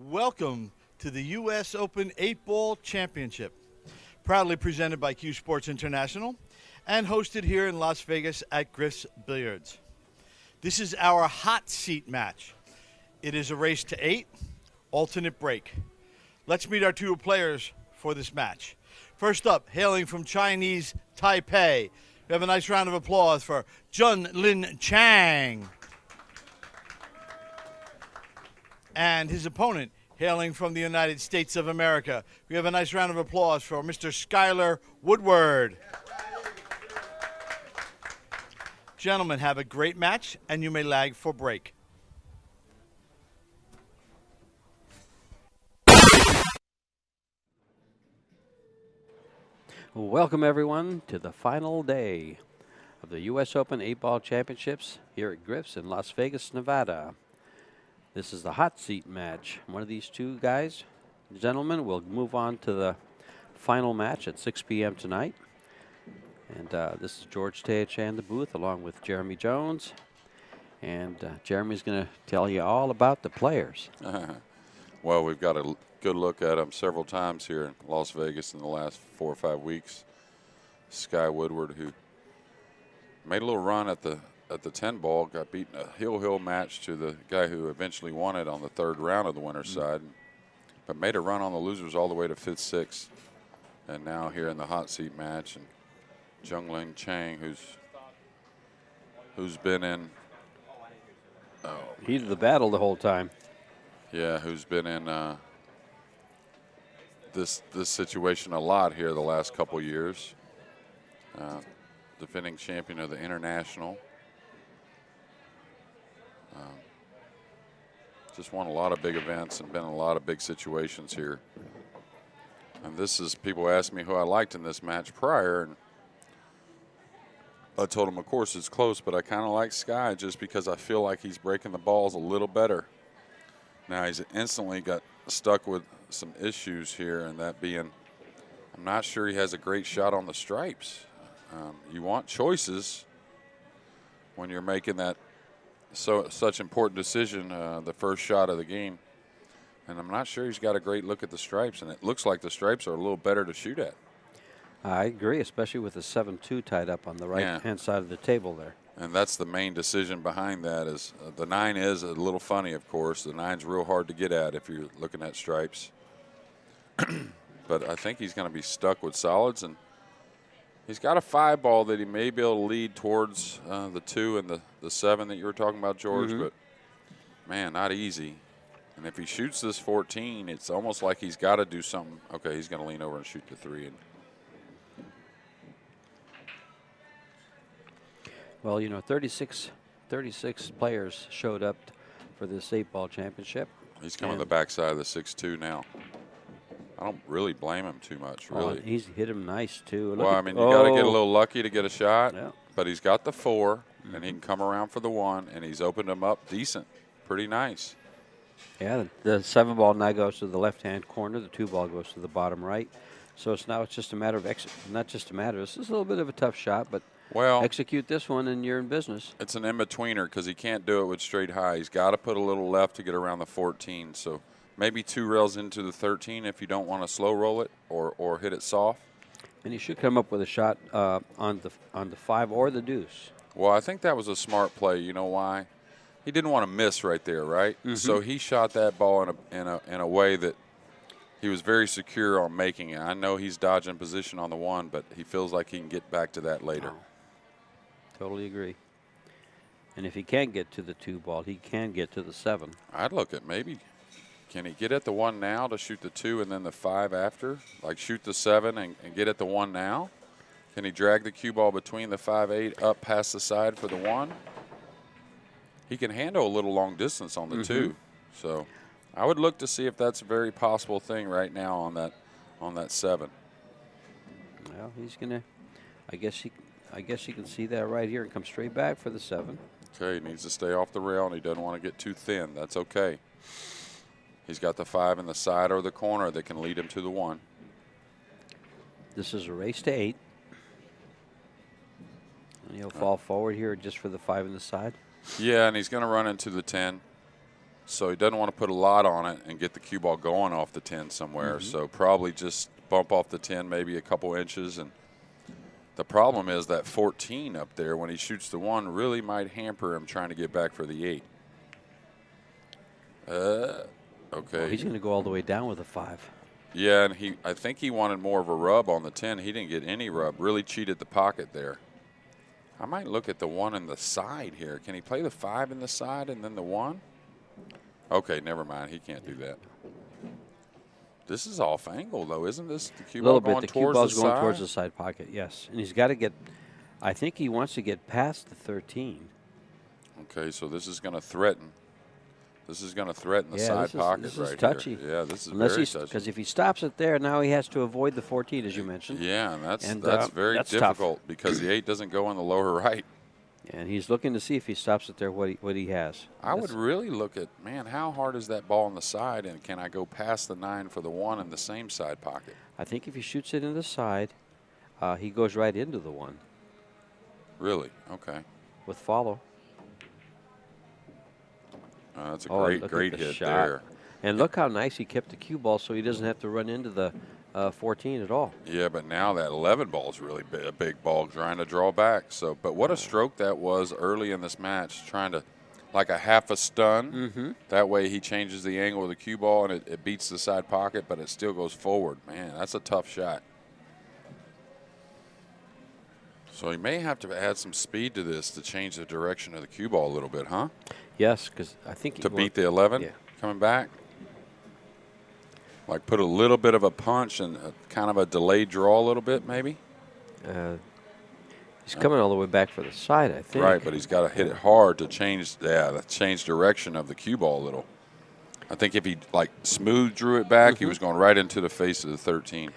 Welcome to the U.S. Open 8-Ball Championship, proudly presented by CueSports International and hosted here in Las Vegas at Griff's Billiards. This is our hot seat match. It is a race to 8, alternate break. Let's meet our two players for this match. First up, hailing from Chinese Taipei, we have a nice round of applause for Jung-Lin CHANG. And his opponent, hailing from the United States of America, we have a nice round of applause for Mr. Skyler WOODWARD. Gentlemen, have a great match, and you may lag for break. Welcome, everyone, to the final day of the U.S. Open 8-Ball Championships here at Griff's in Las Vegas, Nevada. This is the hot seat match. One of these two guys, gentlemen, will move on to the final match at 6 p.m. tonight. And this is George Teacha in the booth, along with Jeremy Jones. And Jeremy's going to tell you all about the players. Well, we've got a good look at them several times here in Las Vegas in the last 4 or 5 weeks. Sky Woodward, who made a little run at the 10 ball, got beaten a heel match to the guy who eventually won it on the third round of the winner's side, but made a run on the losers all the way to 5th, 6th, and now here in the hot seat match. And Jung-Lin CHANG, who's been in heat of the battle the whole time. Yeah, who's been in this situation a lot here the last couple years. Defending champion of the international. Just won a lot of big events and been in a lot of big situations here. And this is, people asked me who I liked in this match prior, and I told them, of course, it's close, but I kind of like Sky just because I feel like he's breaking the balls a little better. Now he's instantly got stuck with some issues here, and that being, I'm not sure he has a great shot on the stripes. You want choices when you're making that such important decision, the first shot of the game. And I'm not sure he's got a great look at the stripes, and it looks like the stripes are a little better to shoot at. I agree, especially with the 7-2 tied up on the right-hand side of the table there. And that's the main decision behind that is the 9 is a little funny, of course. The 9's real hard to get at if you're looking at stripes. But I think he's going to be stuck with solids, and he's got a 5 ball that he may be able to lead towards the 2 and the 7 that you were talking about, George. But, man, not easy. And if he shoots this 14, it's almost like he's got to do something. Okay, he's going to lean over and shoot the 3. Well, you know, 36 players showed up for this 8-ball championship. He's coming to the backside of the 6-2 now. I don't really blame him too much, really. He's hit him nice, too. Well, I mean, you got to get a little lucky to get a shot, but he's got the 4, and he can come around for the 1, and he's opened him up decent. Pretty nice. Yeah, the 7 ball now goes to the left-hand corner. The 2 ball goes to the bottom right. So it's just a matter of not just a matter. This is a little bit of a tough shot, but execute this one and you're in business. It's an in-betweener because he can't do it with straight high. He's got to put a little left to get around the 14. So maybe 2 rails into the 13 if you don't want to slow roll it or hit it soft. And he should come up with a shot on the 5 or the deuce. Well, I think that was a smart play. You know why? He didn't want to miss right there, right? So he shot that ball in a way that he was very secure on making it. I know he's dodging position on the 1, but he feels like he can get back to that later. Oh, totally agree. And if he can't get to the 2 ball, he can get to the 7. I'd look at maybe, can he get at the 1 now to shoot the 2 and then the 5 after? Like shoot the 7 and get at the 1 now? Can he drag the cue ball between the 5-8 up past the side for the 1? He can handle a little long distance on the 2. So I would look to see if that's a very possible thing right now on that 7. Well, he's gonna. I guess you can see that right here and come straight back for the 7. Okay, he needs to stay off the rail, and he doesn't want to get too thin. That's okay. He's got the 5 in the side or the corner that can lead him to the 1. This is a race to 8. And he'll fall forward here just for the 5 in the side. Yeah, and he's going to run into the 10. So he doesn't want to put a lot on it and get the cue ball going off the 10 somewhere. So probably just bump off the 10 maybe a couple inches. And the problem is that 14 up there when he shoots the 1 really might hamper him trying to get back for the 8. Okay. Well, he's going to go all the way down with a 5. Yeah, and I think he wanted more of a rub on the 10. He didn't get any rub. Really cheated the pocket there. I might look at the 1 in the side here. Can he play the 5 in the side and then the 1? Okay, never mind. He can't do that. This is off angle, though, isn't this? The cue ball going towards the side? A little bit. The cue ball's going towards the side pocket, yes. And he's got to get, I think he wants to get past the 13. Okay, so this is going to threaten. This is going to threaten the side pocket this right is touchy. here. Yeah, this is very touchy. Because if he stops it there, now he has to avoid the 14, as you mentioned. Yeah, and that's very difficult because the 8 doesn't go in the lower right. And he's looking to see if he stops it there, what he has. I would really look at, man, how hard is that ball on the side, and can I go past the 9 for the 1 in the same side pocket? I think if he shoots it in the side, he goes right into the 1. Really? Okay. With follow. That's a great hit shot there. And look how nice he kept the cue ball so he doesn't have to run into the 14 at all. Yeah, but now that 11 ball is really a big ball trying to draw back. So, but what a stroke that was early in this match, trying to, like a half a stun. That way he changes the angle of the cue ball and it beats the side pocket, but it still goes forward. Man, that's a tough shot. So he may have to add some speed to this to change the direction of the cue ball a little bit, huh? Yes, because I think to beat the 11 coming back. Like put a little bit of a punch and kind of a delayed draw a little bit, maybe. He's coming all the way back for the side, I think. Right, but he's got to hit it hard to change direction of the cue ball a little. I think if he like smooth drew it back, he was going right into the face of the 13.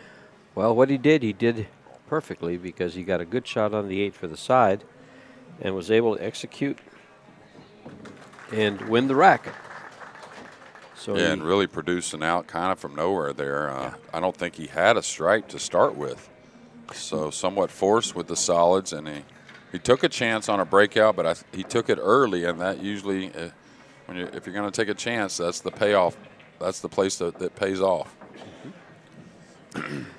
Well, what he did perfectly because he got a good shot on the 8 for the side and was able to execute and win the rack. So yeah, and really produce an out kind of from nowhere there. I don't think he had a stripe to start with. So somewhat forced with the solids, and he took a chance on a breakout, but he took it early, and that usually, if you're going to take a chance, that's the payoff. That's the place that pays off.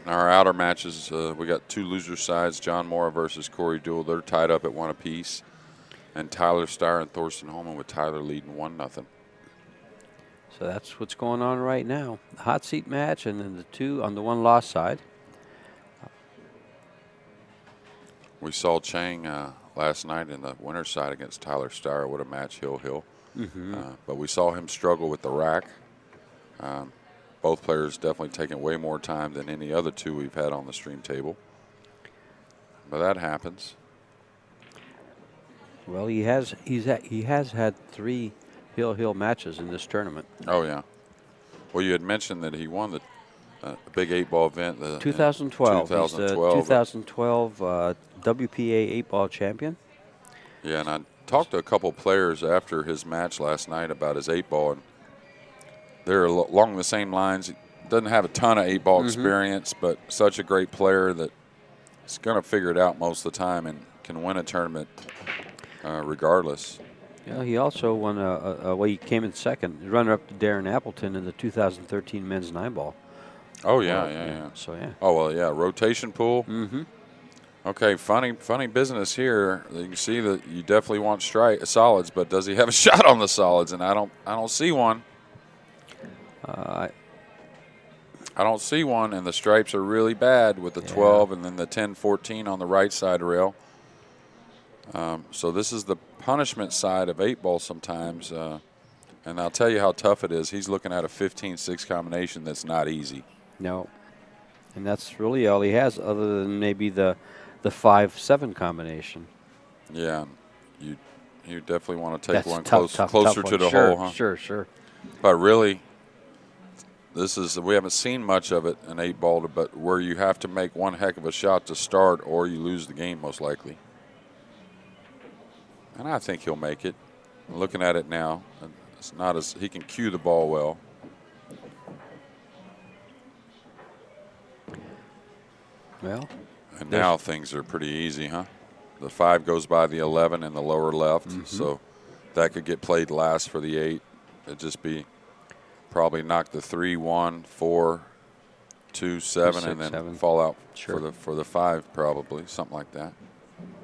Our outer matches, we got 2 loser sides, John Mora versus Corey Deuel. They're tied up at 1 apiece. And Tyler Steyer and Thorsten Holman with Tyler leading 1-0. So that's what's going on right now. The hot seat match and then the 2 on the 1 loss side. We saw Chang last night in the winner's side against Tyler Steyer. What a match, Hill. But we saw him struggle with the rack. Both players definitely taking way more time than any other 2 we've had on the stream table. But that happens. Well, he has had 3 Hill matches in this tournament. Oh yeah. Well, you had mentioned that he won the big 8-ball event. 2012. 2012. He's the 2012 WPA 8-ball champion. Yeah, and I talked to a couple players after his match last night about his 8-ball, and they're along the same lines. He doesn't have a ton of 8-ball experience, but such a great player that he's going to figure it out most of the time and can win a tournament regardless. Yeah, he also won well, he came in second, runner-up to Darren Appleton in the 2013 men's 9-ball. Oh, yeah. So, yeah. Oh, well, yeah, rotation pool. Okay, funny business here. You can see that you definitely want solids, but does he have a shot on the solids? And I don't see one. I don't see one, and the stripes are really bad with the 12 and then the 10-14 on the right side rail. So this is the punishment side of 8-ball sometimes, and I'll tell you how tough it is. He's looking at a 15-6 combination that's not easy. No, and that's really all he has other than maybe the 5-7 combination. Yeah, you definitely want to take one tough closer to the hole, huh? Sure. But really, we haven't seen much of it in 8-ball, but where you have to make one heck of a shot to start or you lose the game most likely. And I think he'll make it. I'm looking at it now, it's not as he can cue the ball well. Well, and now things are pretty easy, huh? The 5 goes by the 11 in the lower left, so that could get played last for the 8. It'd just be probably knock the 3, 1, 4, 2, 7, 6, and then 7. fall out Sure. for the 5, probably something like that.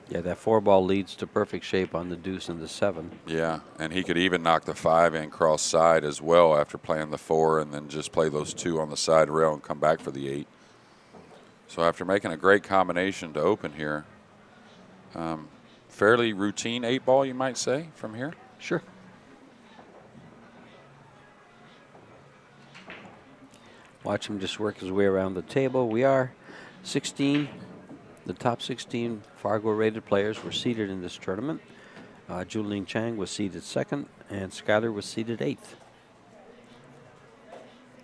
Yeah, that 4-ball leads to perfect shape on the deuce and the 7. Yeah, and he could even knock the 5 in cross side as well after playing the 4, and then just play those 2 on the side rail and come back for the 8. So after making a great combination to open here, fairly routine 8-ball, you might say, from here. Sure. Watch him just work his way around the table. We are 16. The top 16 Fargo-rated players were seated in this tournament. Jung-Lin CHANG was seated 2nd, and Skyler was seated 8th.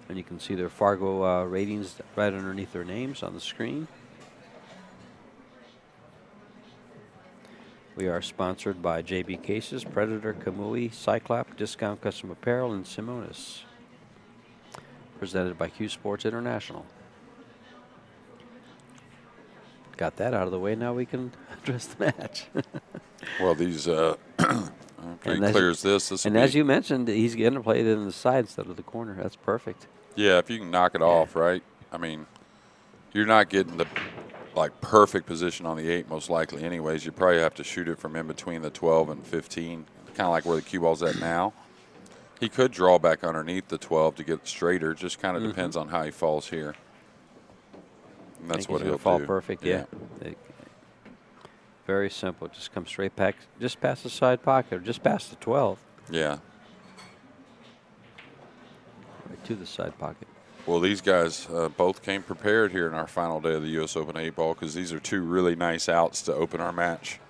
And you can see their Fargo ratings right underneath their names on the screen. We are sponsored by JB Cases, Predator, Kamui, Cyclop, Discount Custom Apparel, and Simonis. Presented by CueSports International. Got that out of the way. Now we can address the match. Well, these pretty clear as this. And as you mentioned, he's going to play it in the side instead of the corner. That's perfect. Yeah, if you can knock it off, right? I mean, you're not getting the perfect position on the 8 most likely anyways. You probably have to shoot it from in between the 12 and 15, kind of like where the cue ball's at now. He could draw back underneath the 12 to get straighter. Just kind of depends on how he falls here. And that's what he'll fall do. Perfect, yeah. Very simple. Just come straight back, just past the side pocket, or just past the 12. Yeah. Right to the side pocket. Well, these guys both came prepared here in our final day of the U.S. Open 8-ball because these are 2 really nice outs to open our match.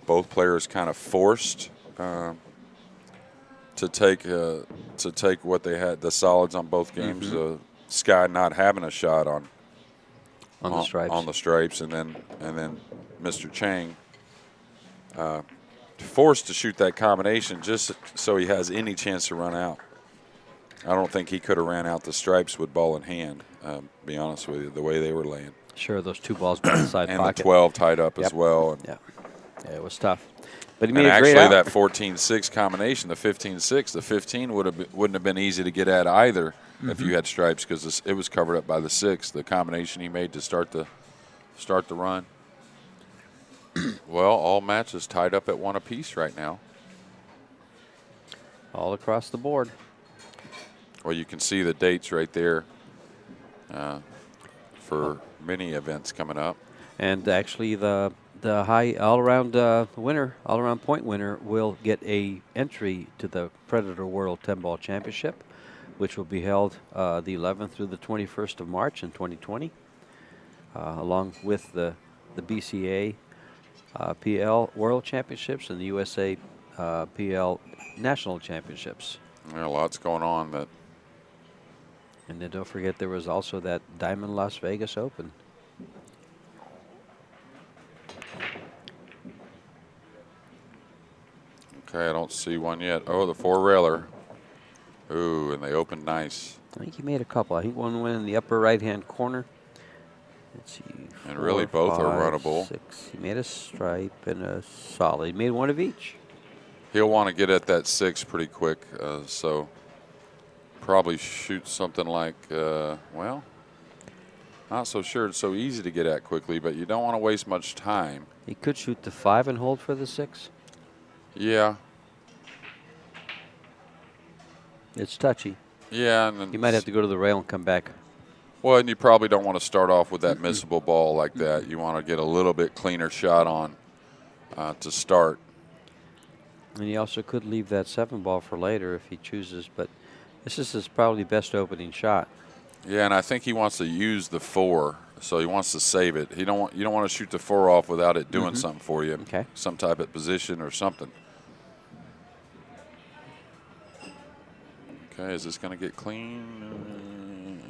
Both players kind of forced to take what they had, the solids on both games. Sky not having a shot on the stripes, and then Mr. Chang forced to shoot that combination just so he has any chance to run out. I don't think he could have ran out the stripes with ball in hand, be honest with you, the way they were laying. Sure, those 2 balls by the side and pocket. And the 12 tied up as well. And yeah, it was tough. But he made a great actually, out. that 14-6 combination, the 15-6, the 15 wouldn't have been easy to get at either if you had stripes because it was covered up by the 6. The combination he made to start the run. Well, all matches tied up at 1 apiece right now. All across the board. Well, you can see the dates right there for many events coming up. And actually, the high all-around winner, all-around point winner, will get a entry to the Predator World 10-Ball Championship, which will be held the 11th through the 21st of March in 2020, along with the BCA PL World Championships and the USA PL National Championships. Yeah, lots going on. And then don't forget there was also that Diamond Las Vegas Open. Okay, I don't see one yet. Oh, the 4-railer. Ooh, and they opened nice. I think he made a couple. I think one went in the upper right-hand corner. Let's see. And really both are runnable. 6. He made a stripe and a solid. He made one of each. He'll want to get at that 6 pretty quick, so probably shoot something like, well, not so sure it's so easy to get at quickly, but you don't want to waste much time. He could shoot the 5 and hold for the 6. Yeah. It's touchy. Yeah. And then you might have to go to the rail and come back. Well, and you probably don't want to start off with that missable ball like that. You want to get a little bit cleaner shot on to start. And he also could leave that 7 ball for later if he chooses, but this is his probably best opening shot. Yeah, and I think he wants to use the 4, so he wants to save it. You don't want to shoot the 4 off without it doing something for you. Okay. Some type of position or something. Okay, is this going to get clean?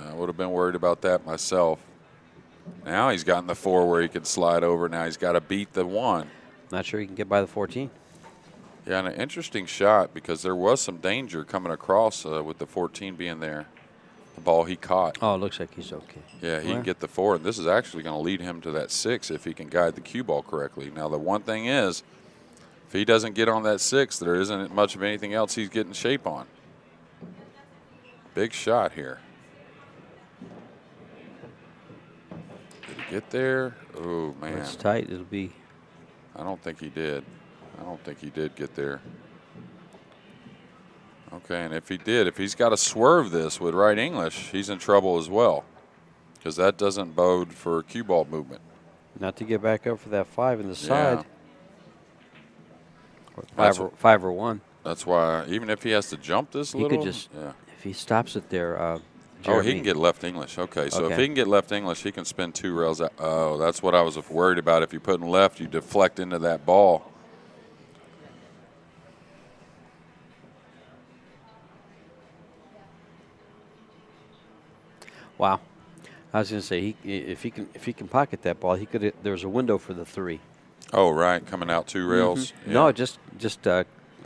I would have been worried about that myself. Now he's gotten the 4 where he can slide over. Now he's got to beat the 1. Not sure he can get by the 14. Yeah, and an interesting shot because there was some danger coming across with the 14 being there. The ball he caught. Oh, it looks like he's okay. Yeah, he can get the 4, and this is actually going to lead him to that 6 if he can guide the cue ball correctly. Now, the one thing is If he doesn't get on that 6, there isn't much of anything else he's getting shape on. Big shot here. Did he get there? Oh, man. It's tight. It'll be. I don't think he did. I don't think he did get there. Okay, and if he did, if he's got to swerve this with right English, he's in trouble as well, because that doesn't bode for cue ball movement. Not to get back up for that 5 in the side. Yeah. Or 5 or 1. That's why, even if he has to jump this He little. could just, yeah. if he stops it there, Oh, Jeremy, he can get left English. Okay, so if Okay. he can get left English, he can spin 2 rails out. Oh, that's what I was worried about. If you put in left, you deflect into that ball. Wow. I was going to say, if he can pocket that ball, he could. There's a window for the 3. Oh, right, coming out 2 rails. Mm-hmm. Yeah. No, just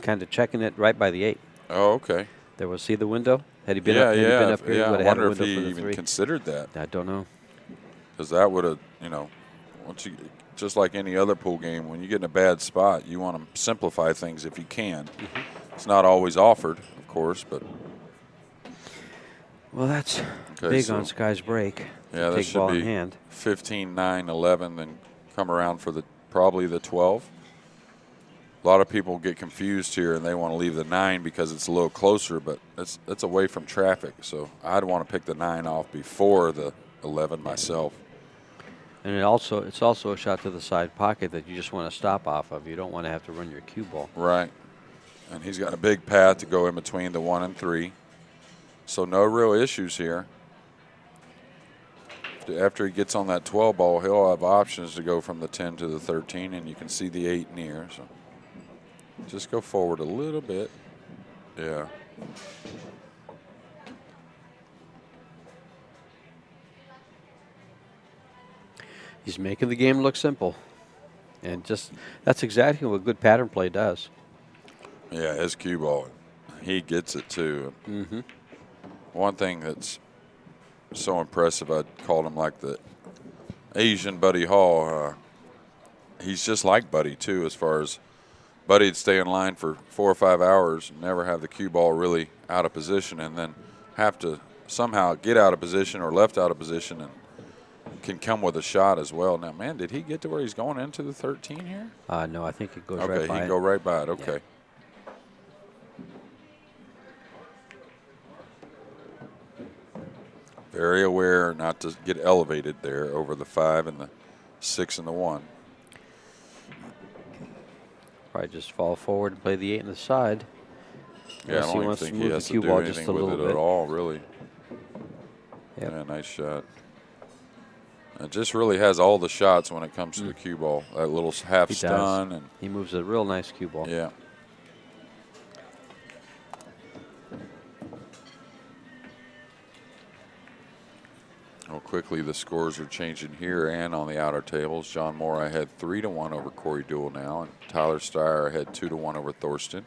kind of checking it right by the 8. Oh, okay. There was, see the window? Had he been Yeah, up, had he been up here, he I would have had a wonder if window he for the even 3. considered that, I don't know. because that would have, once you, just like any other pool game, when you get in a bad spot, you want to simplify things if you can. Mm-hmm. It's not always offered, of course, but Well, that's okay, big so on Sky's break. yeah, that Take should ball in be hand. 15, 9, 11, then come around for probably the 12. A lot of people get confused here and they want to leave the 9 because it's a little closer, but it's away from traffic. So I'd want to pick the 9 off before the 11 myself. And it's also a shot to the side pocket that you just want to stop off of. You don't want to have to run your cue ball. Right. And he's got a big path to go in between the 1 and 3. So no real issues here. After he gets on that 12 ball, he'll have options to go from the 10 to the 13, and you can see the 8 near. So just go forward a little bit. Yeah. He's making the game look simple. And that's exactly what good pattern play does. Yeah, his cue ball, he gets it too. Mm-hmm. One thing that's so impressive, I called him like the Asian Buddy Hall. He's just like Buddy too, as far as Buddy'd stay in line for 4 or 5 hours, never have the cue ball really out of position, and then have to somehow get out of position or left out of position, and can come with a shot as well. Now, man, did he get to where he's going into the 13 here? No, I think it goes Okay, right he by can it. go right by it. Okay. Yeah. Very aware not to get elevated there over the 5 and the 6 and the 1. Probably just fall forward and play the 8 in the side. Yeah, I Unless don't even wants think to he move has the to cue do ball just anything a with little it bit. at all, really. Yep. Yeah, nice shot. It just really has all the shots when it comes to the cue ball. That little half He stun. does. And He moves a real nice cue ball. yeah. Well, quickly the scores are changing here and on the outer tables. John Moore ahead 3-1 over Corey Deuel now, and Tyler Steyer ahead 2-1 over Thorsten.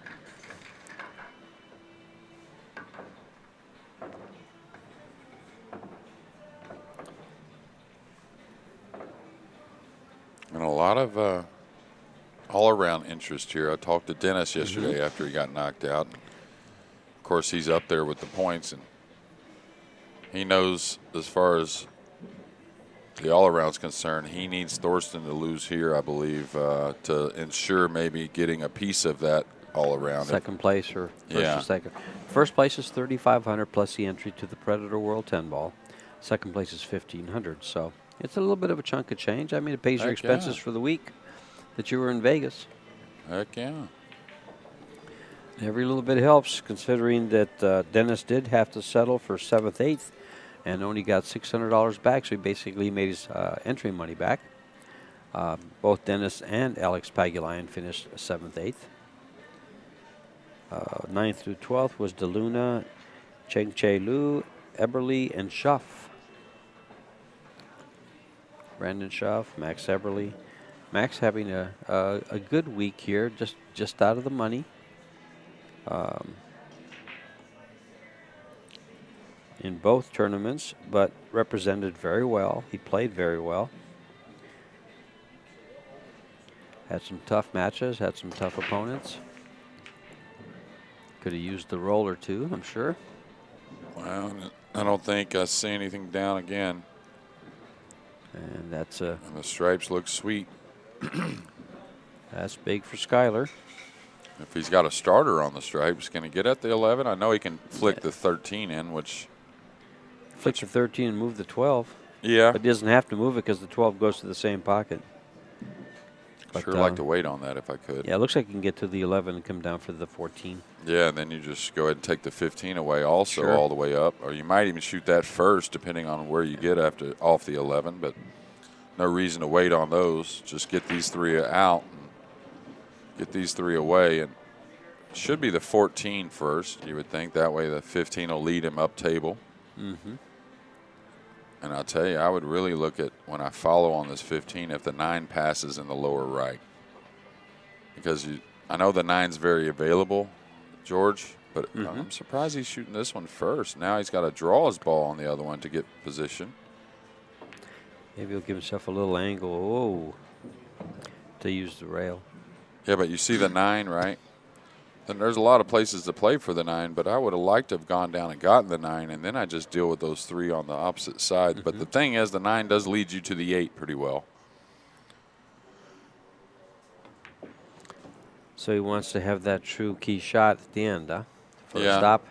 And a lot of all-around interest here. I talked to Dennis yesterday after he got knocked out. Of course, he's up there with the points, and he knows as far as the all-around's concerned, he needs Thorsten to lose here, I believe, to ensure maybe getting a piece of that all-around. Second place or first Yeah. or second. First place is $3,500 plus the entry to the Predator World 10 ball. Second place is $1,500. So it's a little bit of a chunk of change. I mean, it pays your Heck expenses yeah. for the week that you were in Vegas. Heck yeah. Every little bit helps, considering that Dennis did have to settle for 7th, 8th, and only got $600 back. So he basically made his entry money back. Both Dennis and Alex Pagulayan finished 7th, 8th. 9th through 12th was DeLuna, Cheng Che Lu, Eberly, and Schuff. Brandon Schuff, Max Eberly. Max having a good week here, just out of the money. In both tournaments, but represented very well. He played very well. Had some tough matches, had some tough opponents. Could have used the roll or two, I'm sure. Well, I don't think I see anything down again. And that's And the stripes look sweet. that's big for Skyler. If he's got a starter on the stripes, can he get at the 11? I know he can flick the 13 in, which... Flick the 13 and move the 12. Yeah. But he doesn't have to move it because the 12 goes to the same pocket. But, sure like to wait on that if I could. Yeah, it looks like you can get to the 11 and come down for the 14. Yeah, and then you just go ahead and take the 15 away also, Sure. all the way up. Or you might even shoot that first, depending on where you get after off the 11. But no reason to wait on those. Just get these 3 out and get these 3 away. And it should be the 14 first, you would think. That way the 15 will lead him up table. Mm-hmm. And I'll tell you, I would really look at when I follow on this 15 if the 9 passes in the lower right. Because I know the 9's very available, George, but I'm surprised he's shooting this one first. Now he's got to draw his ball on the other one to get position. Maybe he'll give himself a little angle to use the rail. Yeah, but you see the 9, right? And there's a lot of places to play for the 9, but I would have liked to have gone down and gotten the 9, and then I just deal with those 3 on the opposite side. But the thing is, the 9 does lead you to the 8 pretty well. So he wants to have that true key shot at the end, huh? For Yeah. a stop.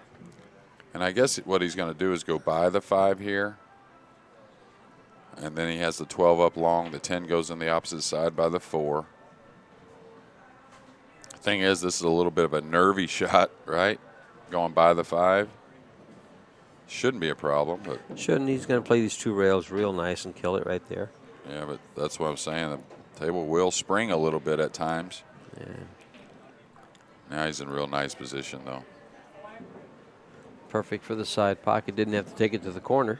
And I guess what he's going to do is go by the 5 here. And then he has the 12 up long. The 10 goes on the opposite side by the 4. Thing is, this is a little bit of a nervy shot, right? Going by the 5. Shouldn't be a problem, but Shouldn't. He's going to play these 2 rails real nice and kill it right there. yeah, but that's what I'm saying. The table will spring a little bit at times. Yeah. Now he's in real nice position, though. Perfect for the side pocket. Didn't have to take it to the corner.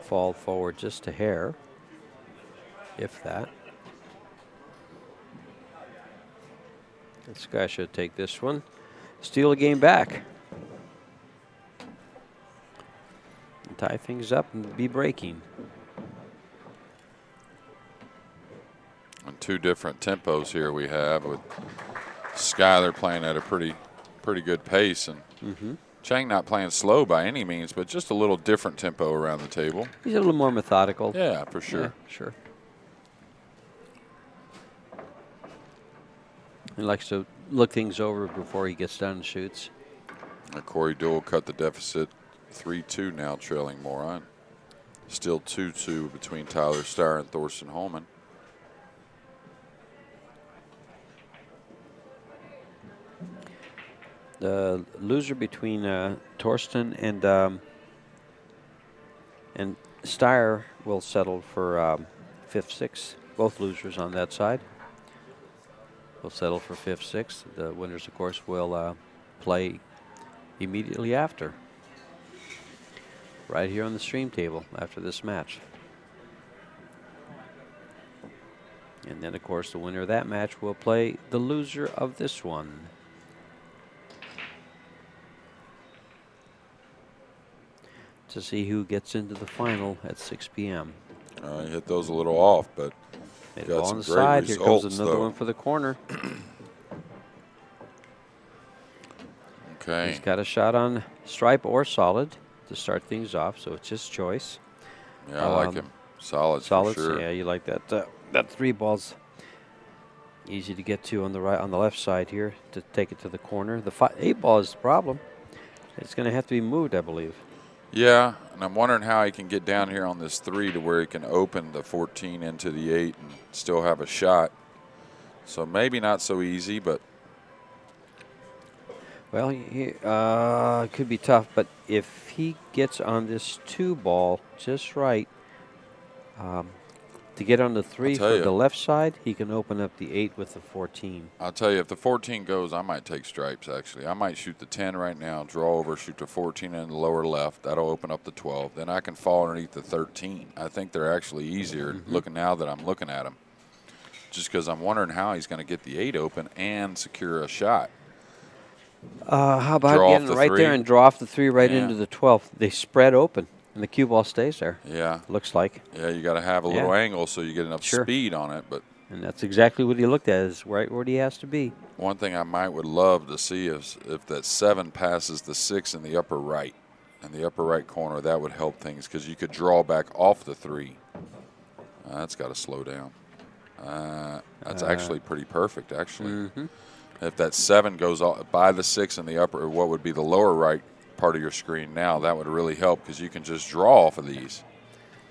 Fall forward just a hair, if that. This guy should take this one. Steal a game back. And tie things up and be breaking. And 2 different tempos here we have with Skyler playing at a pretty good pace, and Chang not playing slow by any means, but just a little different tempo around the table. He's a little more methodical. Yeah, for sure. Yeah, sure. He likes to look things over before he gets down and shoots. And Corey Deuel cut the deficit 3-2 now, trailing Moron. Still 2-2 between Tyler Starr and Thorsten Holman. The loser between Torsten and Steyer will settle for 5th, 6th. Both losers on that side will settle for 5th, 6th. The winners, of course, will play immediately after, right here on the stream table after this match. And then, of course, the winner of that match will play the loser of this one. To see who gets into the final at 6 p.m. He hit those a little off, but Made got ball some on the great side. Here comes results, another though. one for the corner. Okay. He's got a shot on stripe or solid to start things off, so it's his choice. Yeah, I like him. Solid, Solids, for sure. yeah, you like that. That 3 ball's easy to get to on the right, on the left side here to take it to the corner. The 8 ball is the problem. It's going to have to be moved, I believe. Yeah, and I'm wondering how he can get down here on this 3 to where he can open the 14 into the 8 and still have a shot. So maybe not so easy, but Well, it could be tough, but if he gets on this 2 ball just right, to get on the 3 I'll tell for you. the left side, he can open up the 8 with the 14. I'll tell you, if the 14 goes, I might take stripes, actually. I might shoot the 10 right now, draw over, shoot the 14 in the lower left. That'll open up the 12. Then I can fall underneath the 13. I think they're actually easier looking now that I'm looking at them. Just because I'm wondering how he's going to get the 8 open and secure a shot. How about Draw off getting the right 3? there and draw off the 3 right Yeah. into the 12th? They spread open, and the cue ball stays there. Yeah. Looks like. Yeah, you got to have a little angle so you get enough speed on it. But And that's exactly what he looked at, is right where he has to be. one thing I would love to see is if that 7 passes the 6 in the upper right. In the upper right corner, that would help things because you could draw back off the 3. That's got to slow down. That's actually pretty perfect, actually. If that 7 goes by the 6 in the upper, what would be the lower right part of your screen now, that would really help because you can just draw off of these.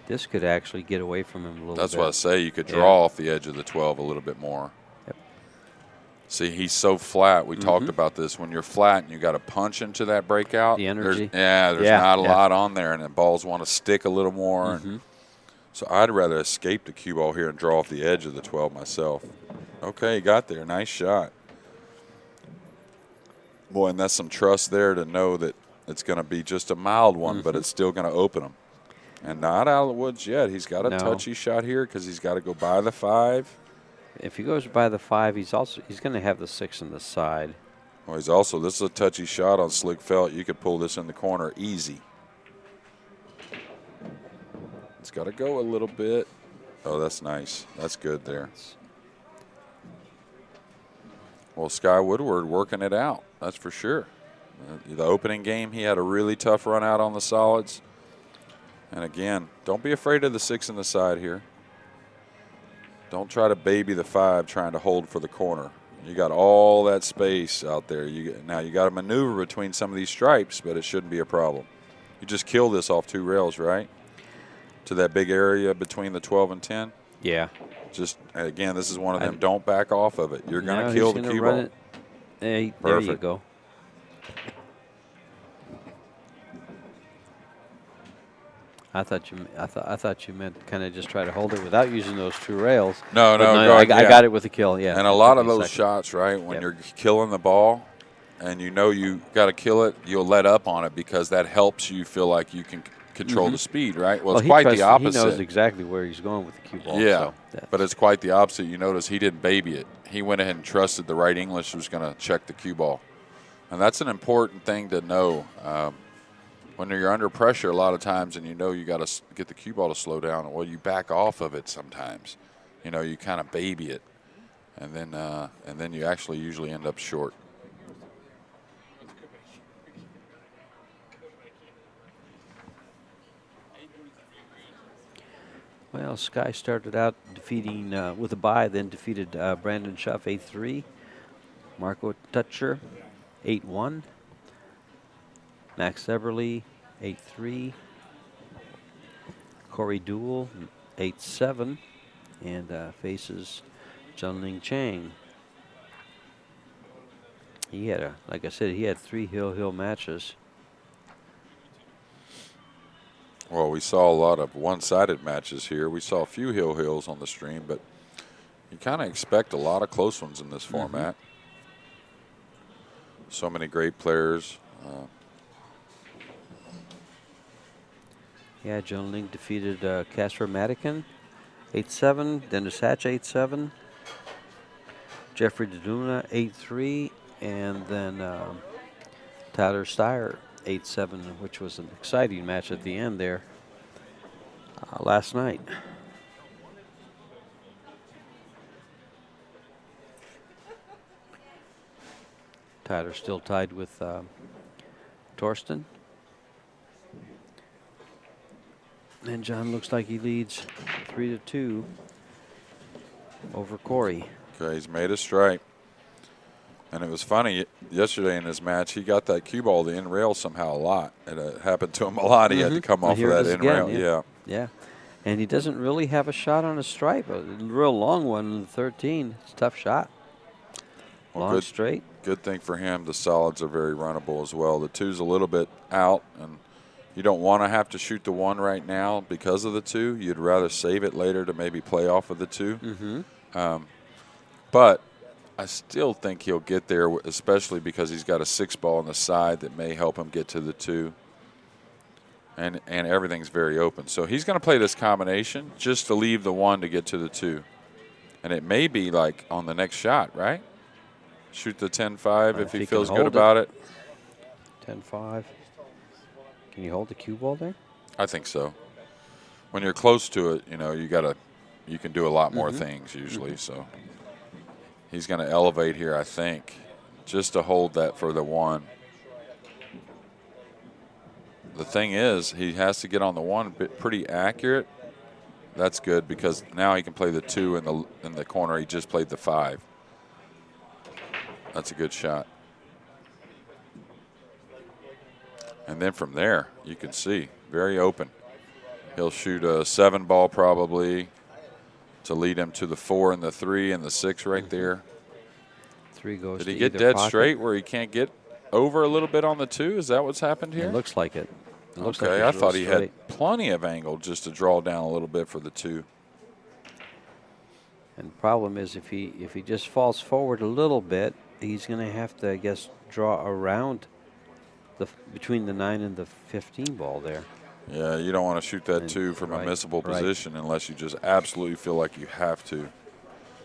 This could actually get away from him a little bit. That's what I say. You could draw off the edge of the 12 a little bit more. Yep. See, he's so flat. We talked about this. When you're flat and you got to punch into that breakout, the energy. there's not a lot on there, and the balls want to stick a little more. And so I'd rather escape the cue ball here and draw off the edge of the 12 myself. Okay, he got there. Nice shot. Boy, and that's some trust there to know that it's going to be just a mild one, but it's still going to open him. And not out of the woods yet. He's got a touchy shot here because he's got to go by the 5. If he goes by the 5, he's going to have the 6 on the side. Well, this is a touchy shot on slick felt. You could pull this in the corner easy. It's got to go a little bit. Oh, that's nice. That's good there. Well, Sky Woodward working it out. That's for sure. The opening game, he had a really tough run out on the solids. And again, don't be afraid of the 6 in the side here. Don't try to baby the 5 trying to hold for the corner. You got all that space out there. Now you got to maneuver between some of these stripes, but it shouldn't be a problem. You just kill this off 2 rails, right? To that big area between the 12 and 10. Yeah. Just, again, this is one of them. Don't back off of it. You're going to kill the cue ball. There you go. I thought you meant kind of just try to hold it without using those 2 rails. No, I got it with the kill. Yeah. And a lot of those shots, right? When you're killing the ball, and you know you got to kill it, you'll let up on it because that helps you feel like you can control the speed, right? Well, it's quite the opposite. He knows exactly where he's going with the cue ball. Yeah, but it's quite the opposite. You notice he didn't baby it. He went ahead and trusted the right English was going to check the cue ball. And that's an important thing to know. When you're under pressure a lot of times and you know you got to get the cue ball to slow down, well, you back off of it sometimes. You know, you kind of baby it. And then you actually usually end up short. Well, Sky started out defeating with a bye, then defeated Brandon Schuff 8-3, Marco Tutcher 8-1, Max Eberly 8-3, Corey Duell 8-7, and faces Jung-Lin CHANG. He had like I said, he had 3 hill matches. Well, we saw a lot of one-sided matches here. We saw a few hills on the stream, but you kind of expect a lot of close ones in this format. So many great players. Yeah, Jung-Lin defeated Casper Madigan 8-7, Dennis Hatch 8-7, Jeffrey DeDuna 8-3, and then Tyler Steyer 8-7, which was an exciting match at the end there last night. Tyler still tied with Torsten. And John looks like he leads 3-2 over Corey. Okay, he's made a strike. And it was funny, yesterday in his match, he got that cue ball, the in rail somehow a lot. It happened to him a lot. He had to come off of that in rail. Yeah. And he doesn't really have a shot on a stripe. A real long one in the 13. It's a tough shot. Well, long straight. Good thing for him, the solids are very runnable as well. The 2's a little bit out, and you don't want to have to shoot the 1 right now because of the 2. You'd rather save it later to maybe play off of the 2. But I still think he'll get there, especially because he's got a 6 ball on the side that may help him get to the 2. And everything's very open. So he's going to play this combination just to leave the 1 to get to the 2. And it may be like on the next shot, right? shoot the 10-5 if he can feels good hold about it. 10-5. Can you hold the cue ball there? I think so. When you're close to it, you know, you can do a lot more things usually. So he's going to elevate here, I think, just to hold that for the 1. The thing is, he has to get on the 1 pretty accurate. That's good because now he can play the 2 in the corner. He just played the 5. That's a good shot. And then from there, you can see, very open. He'll shoot a 7 ball probably to lead him to the 4 and the 3 and the 6 right there. 3 goes Did to he get either dead pocket. straight where he can't get over a little bit on the 2? Is that what's happened here? It looks like it. It looks Okay, like I it's thought real he straight. had plenty of angle just to draw down a little bit for the 2. And the problem is if he just falls forward a little bit, he's going to have to, I guess, draw around between the 9 and the 15 ball there. Yeah, you don't want to shoot that And 2 from a missable right. position unless you just absolutely feel like you have to.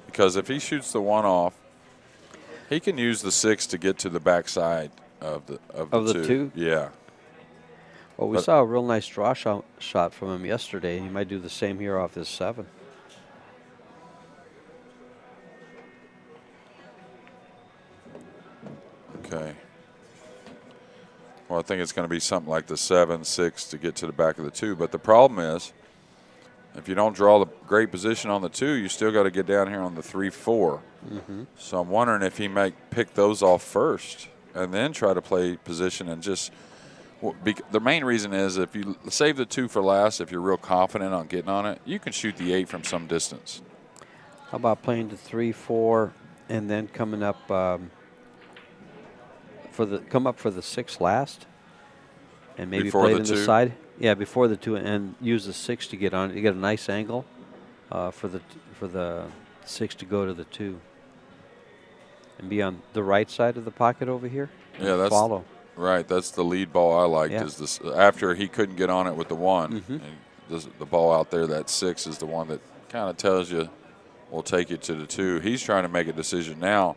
Because if he shoots the 1 off, he can use the 6 to get to the backside of the 2. Yeah. Well, we saw a real nice draw shot from him yesterday. He might do the same here off his 7. Okay. Well, I think it's going to be something like the 7, 6 to get to the back of the 2. But the problem is, if you don't draw the great position on the 2, you still got to get down here on the 3, 4. So I'm wondering if he might pick those off first and then try to play position and just the main reason is if you save the 2 for last, if you're real confident on getting on it, you can shoot the 8 from some distance. How about playing the 3, 4, and then coming up for the 6 last, and maybe Before play the it in the 2? side. Yeah, before the 2, and use the 6 to get on. You get a nice angle for the 6 to go to the 2, and be on the right side of the pocket over here. Yeah, that's follow. Right, that's the lead ball I liked. Yeah. Is this after he couldn't get on it with the 1, and the ball out there, that 6 is the one that kind of tells you we'll take you to the 2. He's trying to make a decision now.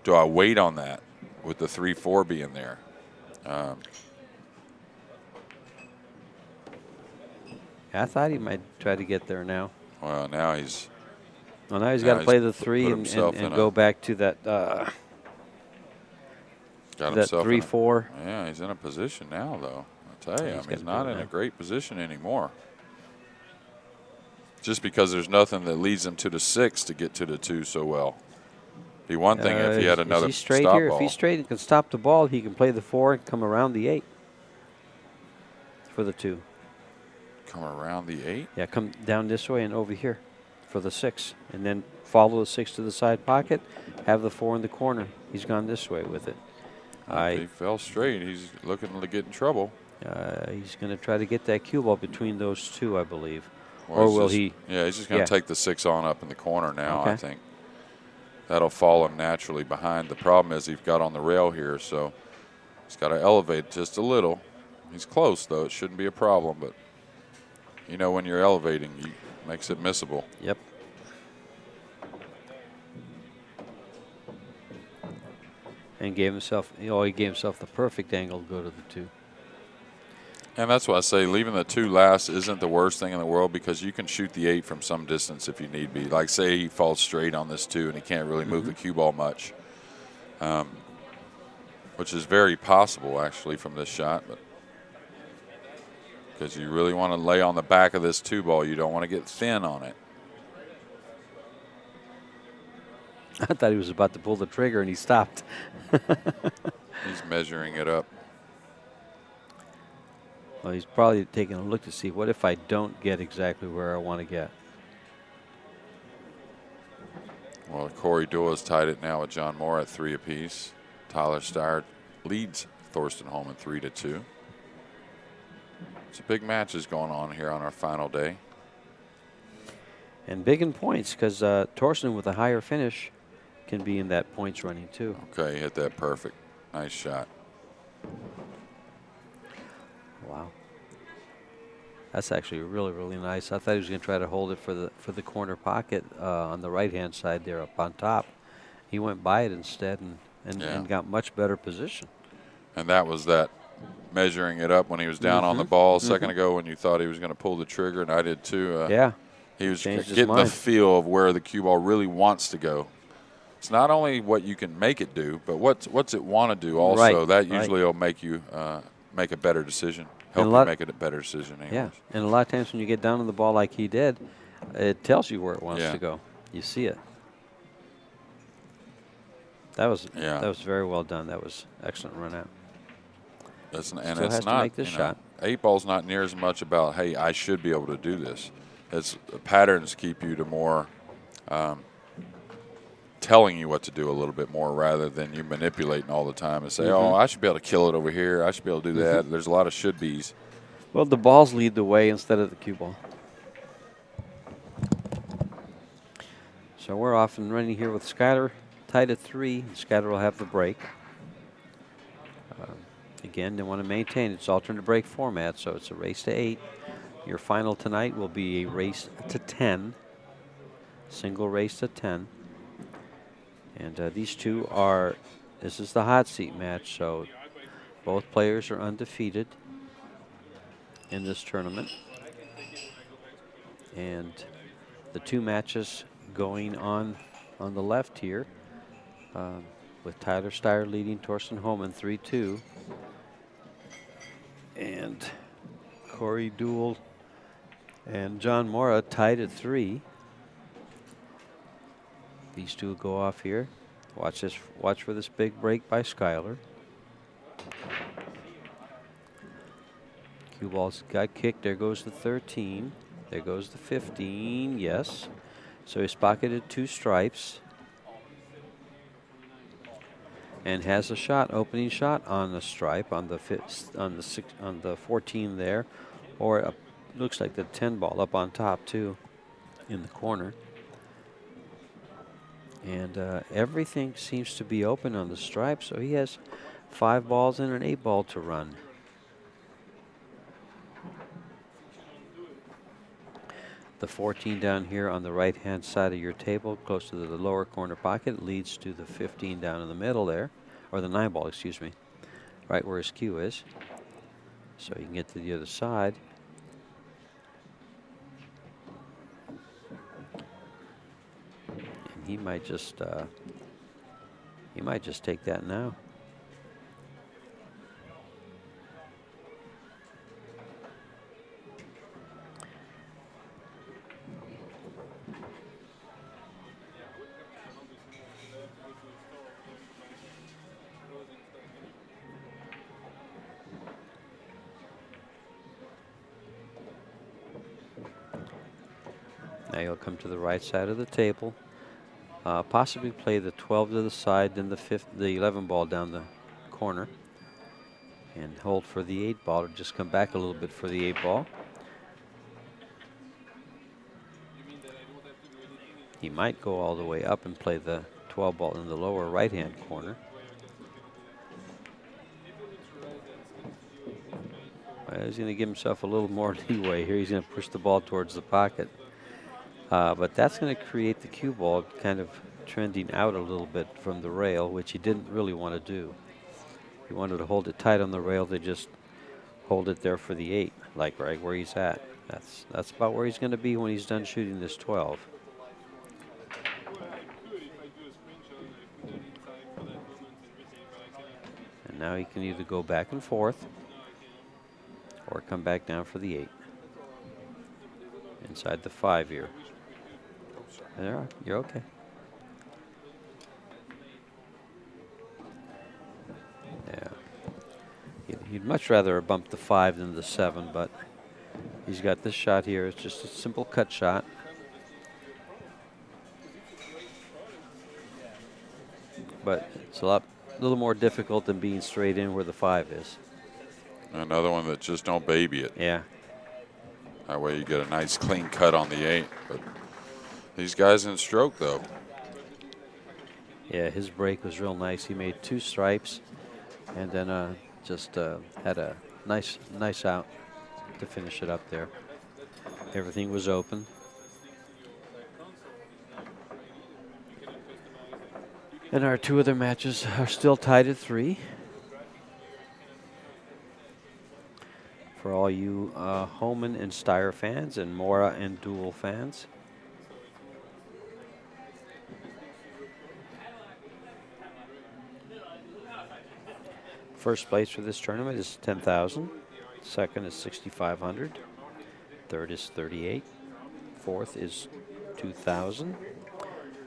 Do I wait on that with the 3, 4 being there? I thought he might try to get there now. Well, now he's. Well, now he's got to play the 3 put and himself in go back to that. Got that himself 3, in 4. Yeah, he's in a position now, though. I tell you, He's he's gotta not do it in a now. great position anymore. Just because there's nothing that leads him to the 6 to get to the 2 so well. Be one thing if he had another Is he straight stop here? ball. If he's straight and can stop the ball, he can play the 4 and come around the 8 for the 2. Come around the 8? Yeah, come down this way and over here for the 6, and then follow the 6 to the side pocket. Have the 4 in the corner. He's gone this way with it. If he fell straight, he's looking to get in trouble. He's going to try to get that cue ball between those 2, I believe. Or Or will just, he? Yeah, he's just going to take the 6 on up in the corner now, I Okay. think. That'll fall him naturally behind. The problem is he's got on the rail here, so he's got to elevate just a little. He's close, though. It shouldn't be a problem, but you know when you're elevating, it makes it missable. Yep. And gave himself, he gave himself the perfect angle to go to the 2. And that's why I say leaving the 2 last isn't the worst thing in the world because you can shoot the 8 from some distance if you need be. Like say he falls straight on this 2 and he can't really move the cue ball much, which is very possible actually from this shot. But because you really want to lay on the back of this 2 ball, you don't want to get thin on it. I thought he was about to pull the trigger and he stopped. He's measuring it up. Well, he's probably taking a look to see what if I don't get exactly where I want to get. Well, Corey Doyle's tied it now with John Moore at 3 apiece. Tyler Steyer leads Thorsten Holman 3-2. It's a big matches going on here on our final day. And big in points because Thorsten with a higher finish can be in that points running too. Okay, he hit that perfect. Nice shot. Wow. That's actually really, really nice. I thought he was going to try to hold it for the corner pocket on the right-hand side there up on top. He went by it instead and and got much better position. And that was that measuring it up when he was down on the ball a second ago when you thought he was going to pull the trigger, and I did too. Yeah. He was Changed his getting the mind. feel of where the cue ball really wants to go. It's not only what you can make it do, but what's it want to do also. Right, That usually will make you make a better decision, help And you make it a better decision anyways. Yeah, and a lot of times when you get down on the ball like he did, it tells you where it wants Yeah. to go. You see it. That was very well done. That was excellent run out. And Still it's has to not, make this you know, shot. 8-ball's not near as much about, hey, I should be able to do this. It's patterns keep you to more telling you what to do a little bit more rather than you manipulating all the time and say, oh, I should be able to kill it over here. I should be able to do that. There's a lot of should-be's. Well, the balls lead the way instead of the cue ball. So we're off and running here with Skyler tied at 3. Skyler will have the break. Again, they want to maintain its alternate break format, so it's a race to 8. Your final tonight will be a race to 10. Single race to 10. And these two are, this is the hot seat match, so both players are undefeated in this tournament. And the two matches going on the left here, with Tyler Steyer leading Torsten Homan 3-2. And Corey Duell and John Mora tied at 3. These two go off here. Watch this. Watch for this big break by Skyler. Cue ball's got kicked. There goes the 13. There goes the 15. Yes. So he's pocketed 2 stripes. And has a shot, opening shot on the stripe on the on the 14 there, or looks like the 10 ball up on top too, in the corner. And everything seems to be open on the stripe, so he has 5 balls and an 8 ball to run. The 14 down here on the right-hand side of your table, close to the lower corner pocket, leads to the 15 down in the middle there, or the 9 ball, excuse me, right where his cue is. So you can get to the other side. And he might just take that now. Now you'll come to the right side of the table, possibly play the 12 to the side, then the 11 ball down the corner, and hold for the 8 ball, or just come back a little bit for the 8 ball. He might go all the way up and play the 12 ball in the lower right-hand corner. Well, he's going to give himself a little more leeway here. He's going to push the ball towards the pocket. But that's going to create the cue ball kind of trending out a little bit from the rail, which he didn't really want to do. He wanted to hold it tight on the rail. They just hold it there for the 8, like right where he's at. That's about where he's going to be when he's done shooting this 12. And now he can either go back and forth or come back down for the 8. Inside the 5 here. There, you're okay. Yeah. He'd much rather bump the 5 than the 7, but he's got this shot here. It's just a simple cut shot. But it's a little more difficult than being straight in where the 5 is. Another one that just don't baby it. Yeah. That way you get a nice clean cut on the 8. But these guys in stroke, though. Yeah, his break was real nice. He made 2 stripes and then just had a nice out to finish it up there. Everything was open. And our two other matches are still tied at 3. For all you Homan and Steyer fans and Mora and Duel fans. First place for this tournament is 10,000. Second is 6,500. Third is 38. Fourth is 2,000.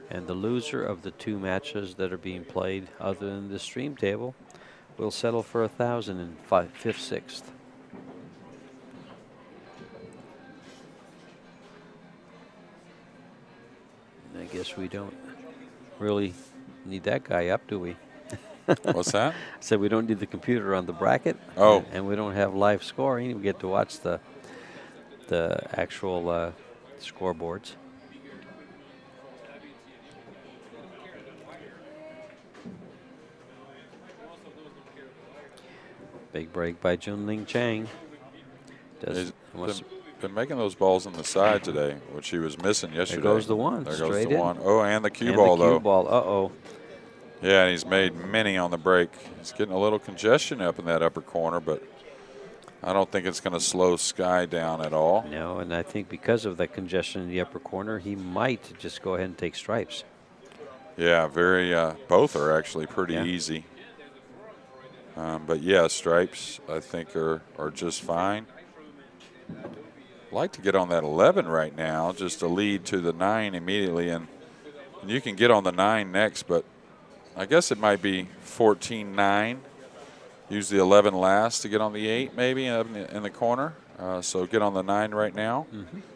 And the loser of the 2 matches that are being played other than the stream table will settle for 1,000 in 5th, 6th. I guess we don't really need that guy up, do we? What's that? So we don't need the computer on the bracket. Oh. And we don't have live scoring. We get to watch the actual scoreboards. Big break by Jung-Lin CHANG. He's been making those balls on the side today, which he was missing yesterday. There goes the one. There Straight goes the in. one. Oh, and the cue And ball, the cue though. ball. Uh-oh. Yeah, and he's made many on the break. He's getting a little congestion up in that upper corner, but I don't think it's going to slow Sky down at all. No, and I think because of that congestion in the upper corner, he might just go ahead and take stripes. Yeah, both are actually pretty easy. But yeah, stripes I think are just fine. Like to get on that 11 right now, just to lead to the 9 immediately, and you can get on the 9 next, but I guess it might be 14-9. Use the 11 last to get on the 8 maybe in the corner. So get on the 9 right now.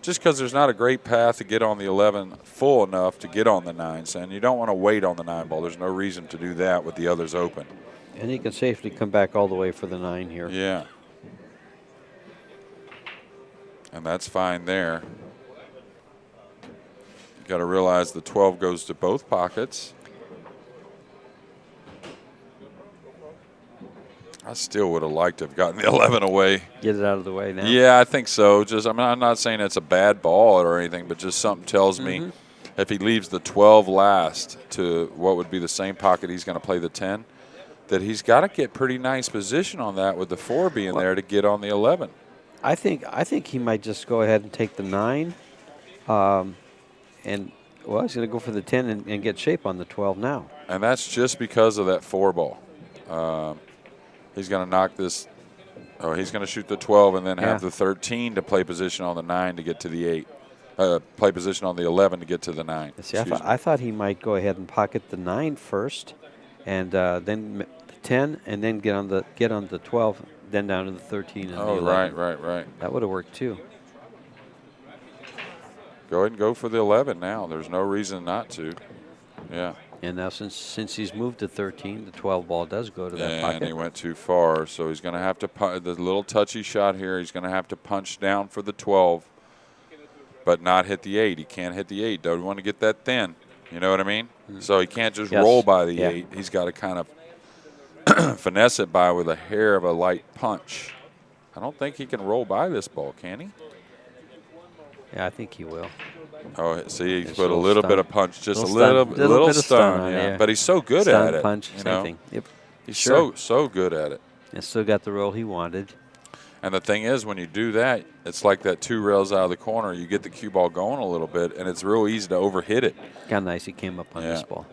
Just because there's not a great path to get on the 11 full enough to get on the 9, and you don't want to wait on the 9 ball. There's no reason to do that with the others open. And he can safely come back all the way for the 9 here. Yeah. And that's fine there. You got to realize the 12 goes to both pockets. I still would have liked to have gotten the 11 away. Get it out of the way now. Yeah, I think so. I'm not saying it's a bad ball or anything, but just something tells me if he leaves the 12 last to what would be the same pocket he's going to play the 10, that he's got to get pretty nice position on that with the 4 being there to get on the 11. I think he might just go ahead and take the 9, and he's going to go for the 10 and get shape on the 12 now. And that's just because of that 4 ball. He's going to knock this. Oh, he's going to shoot the 12 and then have the 13 to play position on the 9 to get to the 8. Play position on the 11 to get to the 9. See, I thought he might go ahead and pocket the 9 first, and then the 10, and then get on the 12. Then down to the 13 and the 11. Right. That would have worked too. Go ahead and go for the 11 now. There's no reason not to. Yeah. And now since he's moved to 13, the 12 ball does go to that pocket. And he went too far, so he's going to have to the little touchy shot here. He's going to have to punch down for the 12, but not hit the 8. He can't hit the 8. Don't want to get that thin. You know what I mean? So he can't just roll by the 8. He's got to kind of finesse it by with a hair of a light punch. I don't think he can roll by this ball, can he? Yeah, I think he will. Oh, see, he's put a little bit of punch, just a little bit of stun. Yeah. But he's so good at it. Punch, same thing. Yep. He's so good at it. And still got the roll he wanted. And the thing is, when you do that, it's like that 2 rails out of the corner. You get the cue ball going a little bit, and it's real easy to overhit it. Got nice. He came up on this ball.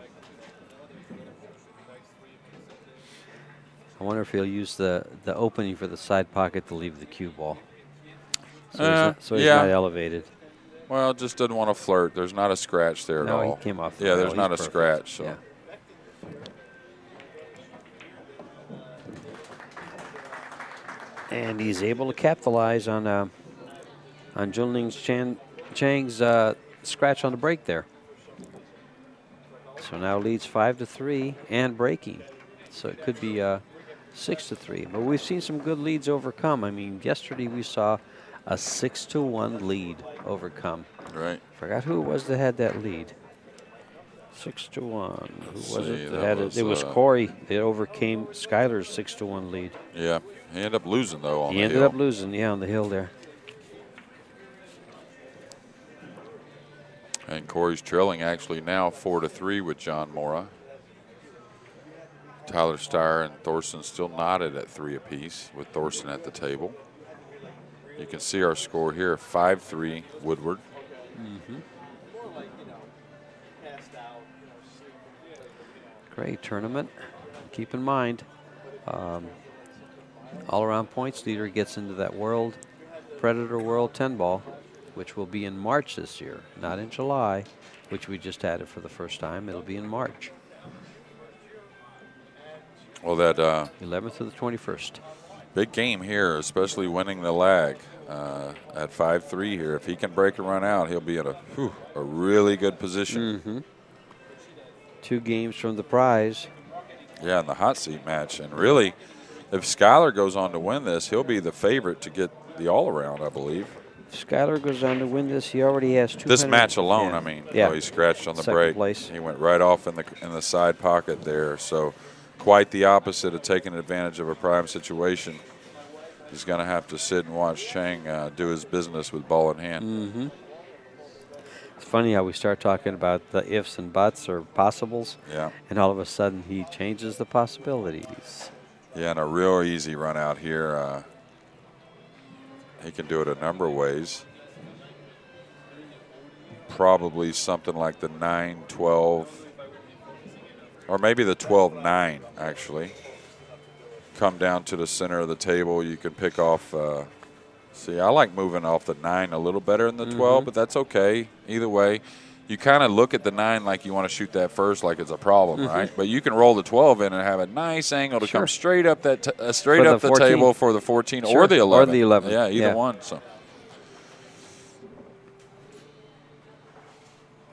I wonder if he'll use the opening for the side pocket to leave the cue ball. So he's not elevated. Well, just doesn't want to flirt. There's not a scratch there at all. No, he came off. Yeah, there's not a scratch. So. Yeah. And he's able to capitalize on Jung-Lin Chang's scratch on the break there. So now leads 5-3 and breaking. So it could be 6-3. But we've seen some good leads overcome. I mean, yesterday we saw a 6-1 lead overcome. Right. Forgot who it was that had that lead. 6-1. Who was it that had it? It was Corey that overcame Skyler's 6-1 lead. Yeah. He ended up losing, though, on the hill. He ended up losing, on the hill there. And Corey's trailing actually now 4-3 with John Mora. Tyler Steyer and Thorson still knotted at 3 apiece with Thorson at the table. You can see our score here, 5-3 Woodward. Great tournament. Keep in mind, all-around points leader gets into that Predator World 10 ball, which will be in March this year, not in July, which we just added for the first time. It'll be in March. Well, that 11th to the 21st. big game here, especially winning the lag at 5-3 here. If he can break a run out, he'll be in a really good position. 2 games from the prize. Yeah, in the hot seat match. And really, if Skyler goes on to win this, he'll be the favorite to get the all-around, I believe. If Skyler goes on to win this, he already has 200. This match alone, yeah. I mean. Yeah. Oh, he scratched on the Second break. place. He went right off in the side pocket there. So quite the opposite of taking advantage of a prime situation. He's going to have to sit and watch Chang do his business with ball in hand. It's funny how we start talking about the ifs and buts or possibles, Yeah. and all of a sudden he changes the possibilities. Yeah, and a real easy run out here. He can do it a number of ways. Probably something like the 9-12, or maybe the 12-9, actually. Come down to the center of the table. You can pick off. See, I like moving off the 9 a little better than the 12, but that's okay. Either way, you kind of look at the 9 like you want to shoot that first, like it's a problem, right? But you can roll the 12 in and have a nice angle to come straight up that straight up the table for the 14 or the 11. Or the 11. Yeah, either one.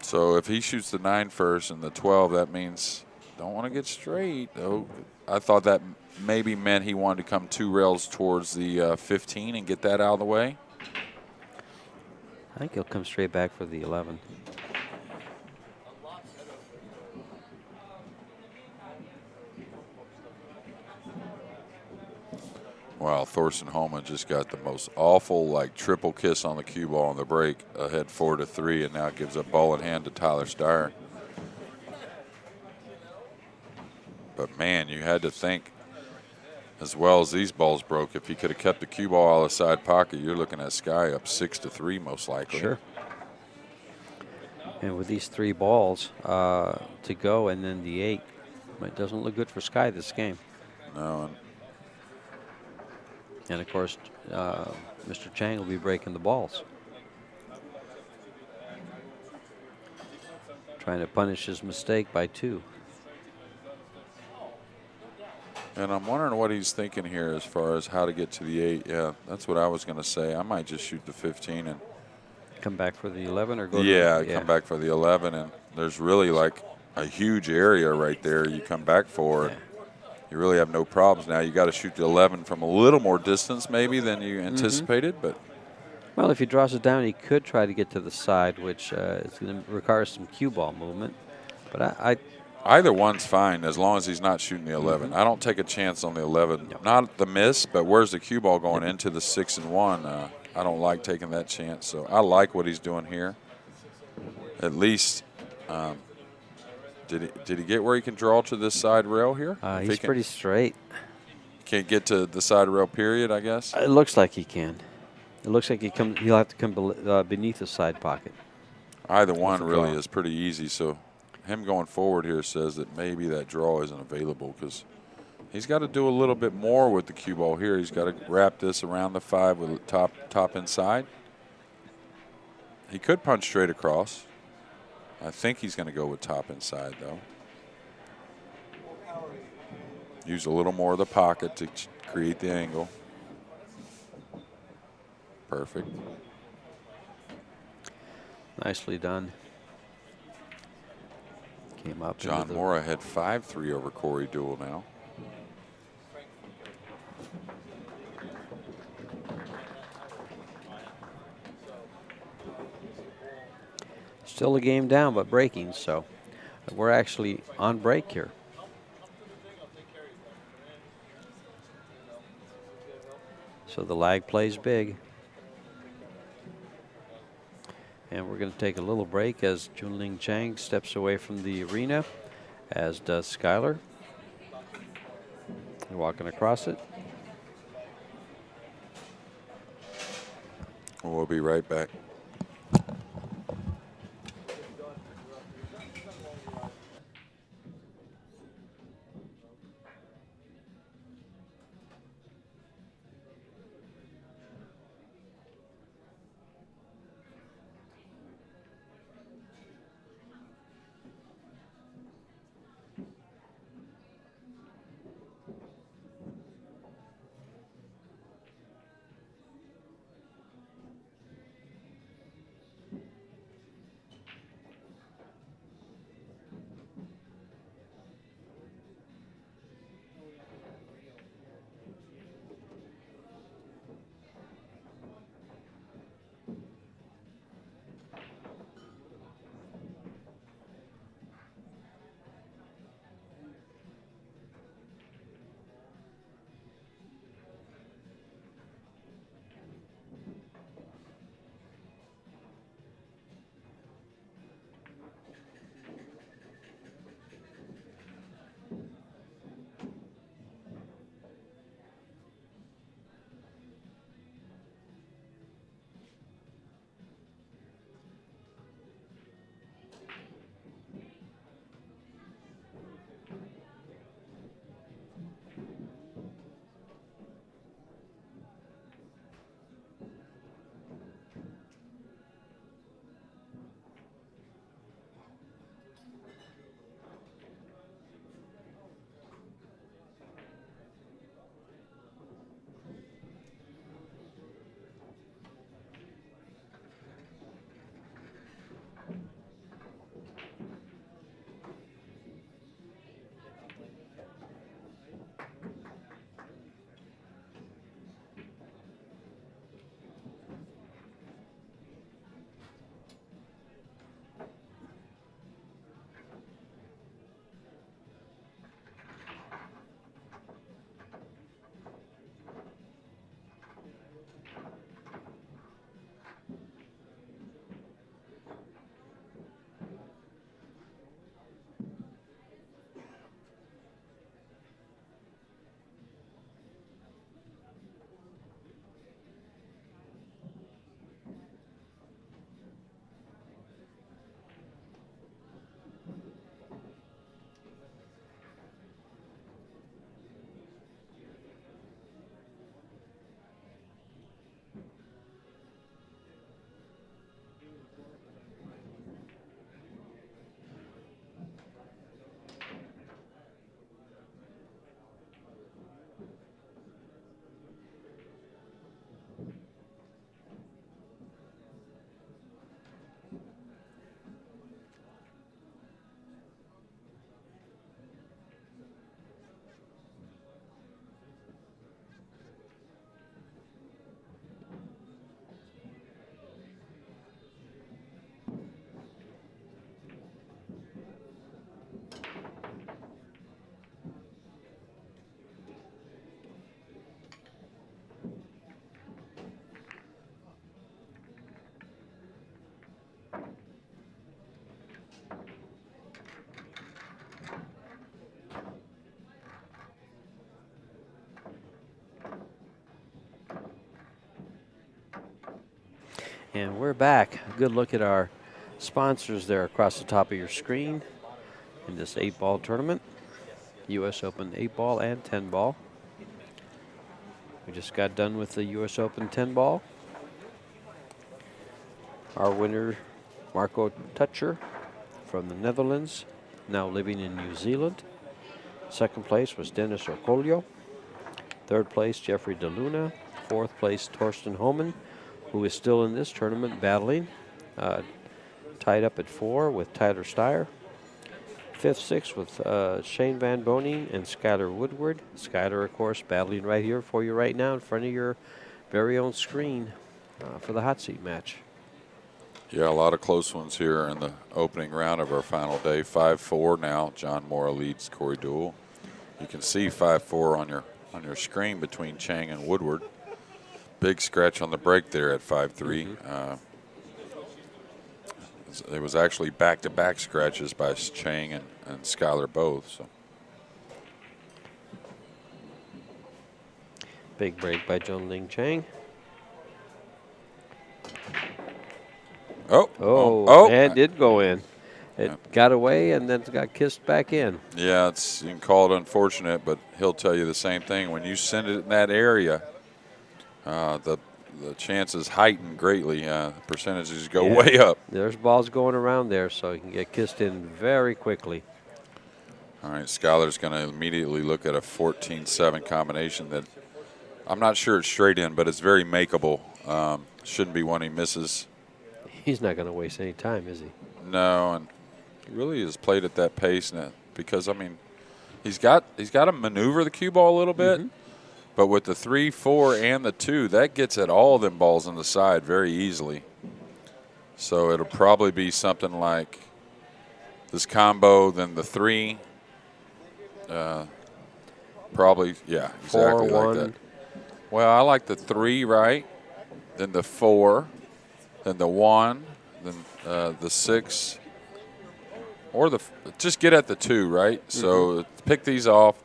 So if he shoots the 9 first and the 12, that means don't want to get straight. Oh, I thought that maybe meant he wanted to come 2 rails towards the 15 and get that out of the way. I think he'll come straight back for the 11. Wow, Thorson Holman just got the most awful, like, triple kiss on the cue ball on the break, ahead 4-3, and now gives a ball in hand to Tyler Steyer. But, man, you had to think, as well as these balls broke, if he could have kept the cue ball out of the side pocket, you're looking at Sky up 6-3 most likely. Sure. And with these 3 balls to go and then the 8, it doesn't look good for Sky this game. No. And, of course, Mr. Chang will be breaking the balls. Trying to punish his mistake by 2. And I'm wondering what he's thinking here as far as how to get to the 8. Yeah, that's what I was going to say. I might just shoot the 15 and come back for the 11 or go come back for the 11. And there's really like a huge area right there you come back for. Yeah. You really have no problems now. You got to shoot the 11 from a little more distance maybe than you anticipated. But well, if he draws it down, he could try to get to the side, which is going to require some cue ball movement. But either one's fine as long as he's not shooting the 11. I don't take a chance on the 11. No. Not the miss, but where's the cue ball going into the 6 and 1? I don't like taking that chance. So I like what he's doing here. At least, did he get where he can draw to this side rail here? He's pretty straight. Can't get to the side rail period, I guess. It looks like he can. It looks like he'll have to come beneath the side pocket. Either one really is pretty easy. So him going forward here says that maybe that draw isn't available because he's got to do a little bit more with the cue ball here. He's got to wrap this around the 5 with top inside. He could punch straight across. I think he's going to go with top inside, though. Use a little more of the pocket to create the angle. Perfect. Nicely done. Came up. John Mora had 5-3 over Corey Deuel now. Still a game down, but breaking, so we're actually on break here. So the lag plays big. And we're going to take a little break as Jung-Lin Chang steps away from the arena, as does Skyler. You're walking across it. We'll be right back. And we're back. A good look at our sponsors there across the top of your screen in this 8-ball tournament. U.S. Open 8-ball and 10-ball. We just got done with the U.S. Open 10-ball. Our winner, Marco Tutcher from the Netherlands, now living in New Zealand. Second place was Dennis Orcolio. Third place, Jeffrey DeLuna. Fourth place, Torsten Homan, who is still in this tournament battling, tied up at 4 with Tyler Steyer. Fifth, sixth with Shane Van Boning and Skyler Woodward. Skyler, of course, battling right here for you right now in front of your very own screen for the hot seat match. Yeah, a lot of close ones here in the opening round of our final day. 5-4 now. John Mora leads Corey Deuel. You can see 5-4 on your screen between Chang and Woodward. Big scratch on the break there at 5-3. It was actually back-to-back scratches by Chang and Skyler both. So Big break by Jung-Lin CHANG. Oh. And it did go in. It got away and then got kissed back in. Yeah, you can call it unfortunate, but he'll tell you the same thing. When you send it in that area, the chances heighten greatly. The percentages go way up. There's balls going around there, so he can get kissed in very quickly. All right, Skyler's going to immediately look at a 14-7 combination that I'm not sure it's straight in, but it's very makeable. Shouldn't be one he misses. He's not going to waste any time, is he? No, and he really has played at that pace now because, I mean, he's got to maneuver the cue ball a little bit, but with the 3, 4, and the 2, that gets at all them balls on the side very easily. So it'll probably be something like this combo, then the 3. Probably, yeah, exactly 4, like that. Well, I like the 3, right? Then the 4, then the 1, then the 6, or just get at the 2, right? So pick these off.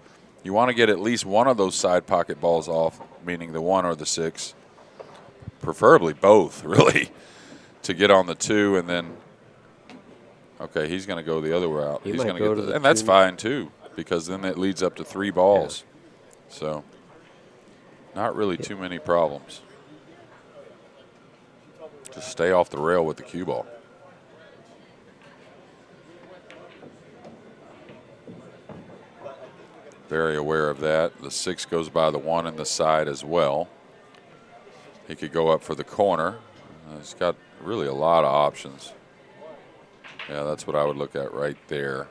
You want to get at least one of those side pocket balls off, meaning the 1 or the 6, preferably both, really, to get on the 2, and then. Okay, he's going to go the other route. He's going to get and that's fine too, because then it leads up to 3 balls. Yeah. So, not really too many problems. Just stay off the rail with the cue ball. Very aware of that. The 6 goes by the 1 in the side as well. He could go up for the corner. He's got really a lot of options. Yeah, that's what I would look at right there.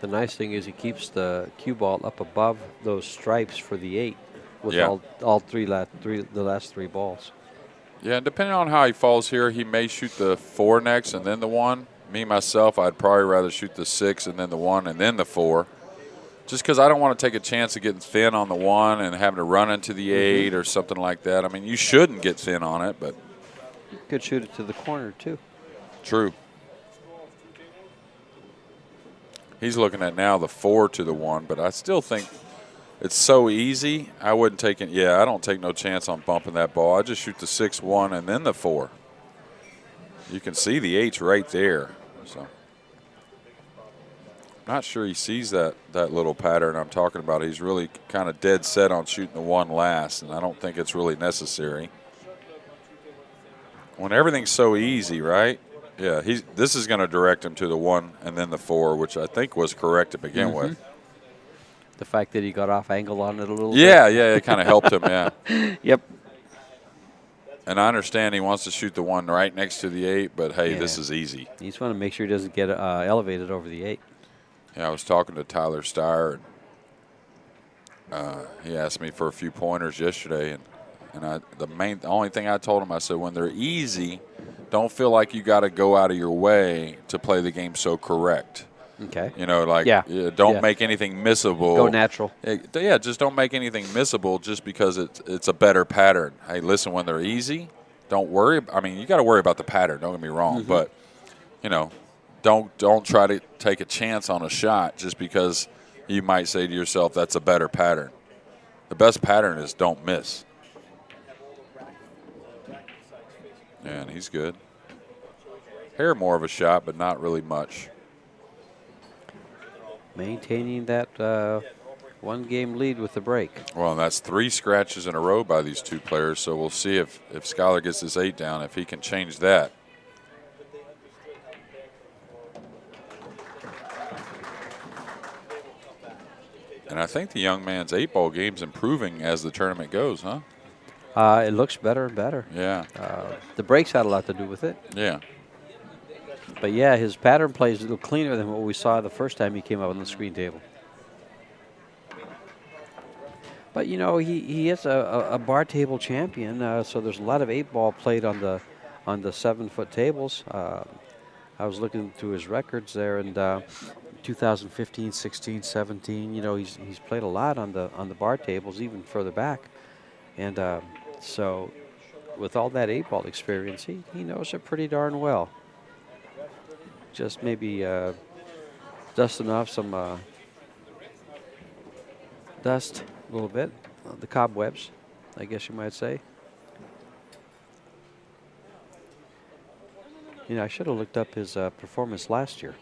The nice thing is he keeps the cue ball up above those stripes for the 8 with all the last 3 balls. Yeah, and depending on how he falls here, he may shoot the 4 next and then the 1. Me, myself, I'd probably rather shoot the 6 and then the 1 and then the 4. Just because I don't want to take a chance of getting thin on the 1 and having to run into the 8 or something like that. I mean, you shouldn't get thin on it, but. You could shoot it to the corner, too. True. He's looking at now the 4 to the 1, but I still think it's so easy. I wouldn't take it. Yeah, I don't take no chance on bumping that ball. I just shoot the 6, 1, and then the 4. You can see the 8's right there. So, not sure he sees that little pattern I'm talking about. He's really kind of dead set on shooting the 1 last, and I don't think it's really necessary. When everything's so easy, right? Yeah, this is going to direct him to the 1 and then the 4, which I think was correct to begin with. The fact that he got off angle on it a little bit. Yeah, it kind of helped him, yeah. Yep. And I understand he wants to shoot the 1 right next to the 8, but, hey, this is easy. He just want to make sure he doesn't get elevated over the 8. Yeah, I was talking to Tyler Steyer, and he asked me for a few pointers yesterday, and the only thing I told him, I said, when they're easy, don't feel like you got to go out of your way to play the game so correct. Okay. You know, like, don't make anything missable. Go natural. Yeah, just don't make anything missable just because it's a better pattern. Hey, listen, when they're easy, don't worry. I mean, you got to worry about the pattern, don't get me wrong. But, you know, don't try to take a chance on a shot just because you might say to yourself, that's a better pattern. The best pattern is don't miss. And he's good. Hair more of a shot, but not really much. Maintaining that 1-game lead with the break. Well, and that's 3 scratches in a row by these 2 players, so we'll see if Skyler gets this 8 down, if he can change that. And I think the young man's 8-ball game's improving as the tournament goes, huh? It looks better and better. Yeah. The breaks had a lot to do with it. Yeah. But, yeah, his pattern play is a little cleaner than what we saw the first time he came up on the screen table. But, you know, he is a bar table champion, so there's a lot of 8-ball played on the 7-foot tables. I was looking through his records there, and 2015, 16, 17, you know, he's played a lot on the bar tables, even further back. And so with all that 8-ball experience, he knows it pretty darn well. Just maybe dusting off some dust a little bit. the cobwebs, I guess you might say. You know, I should have looked up his performance last year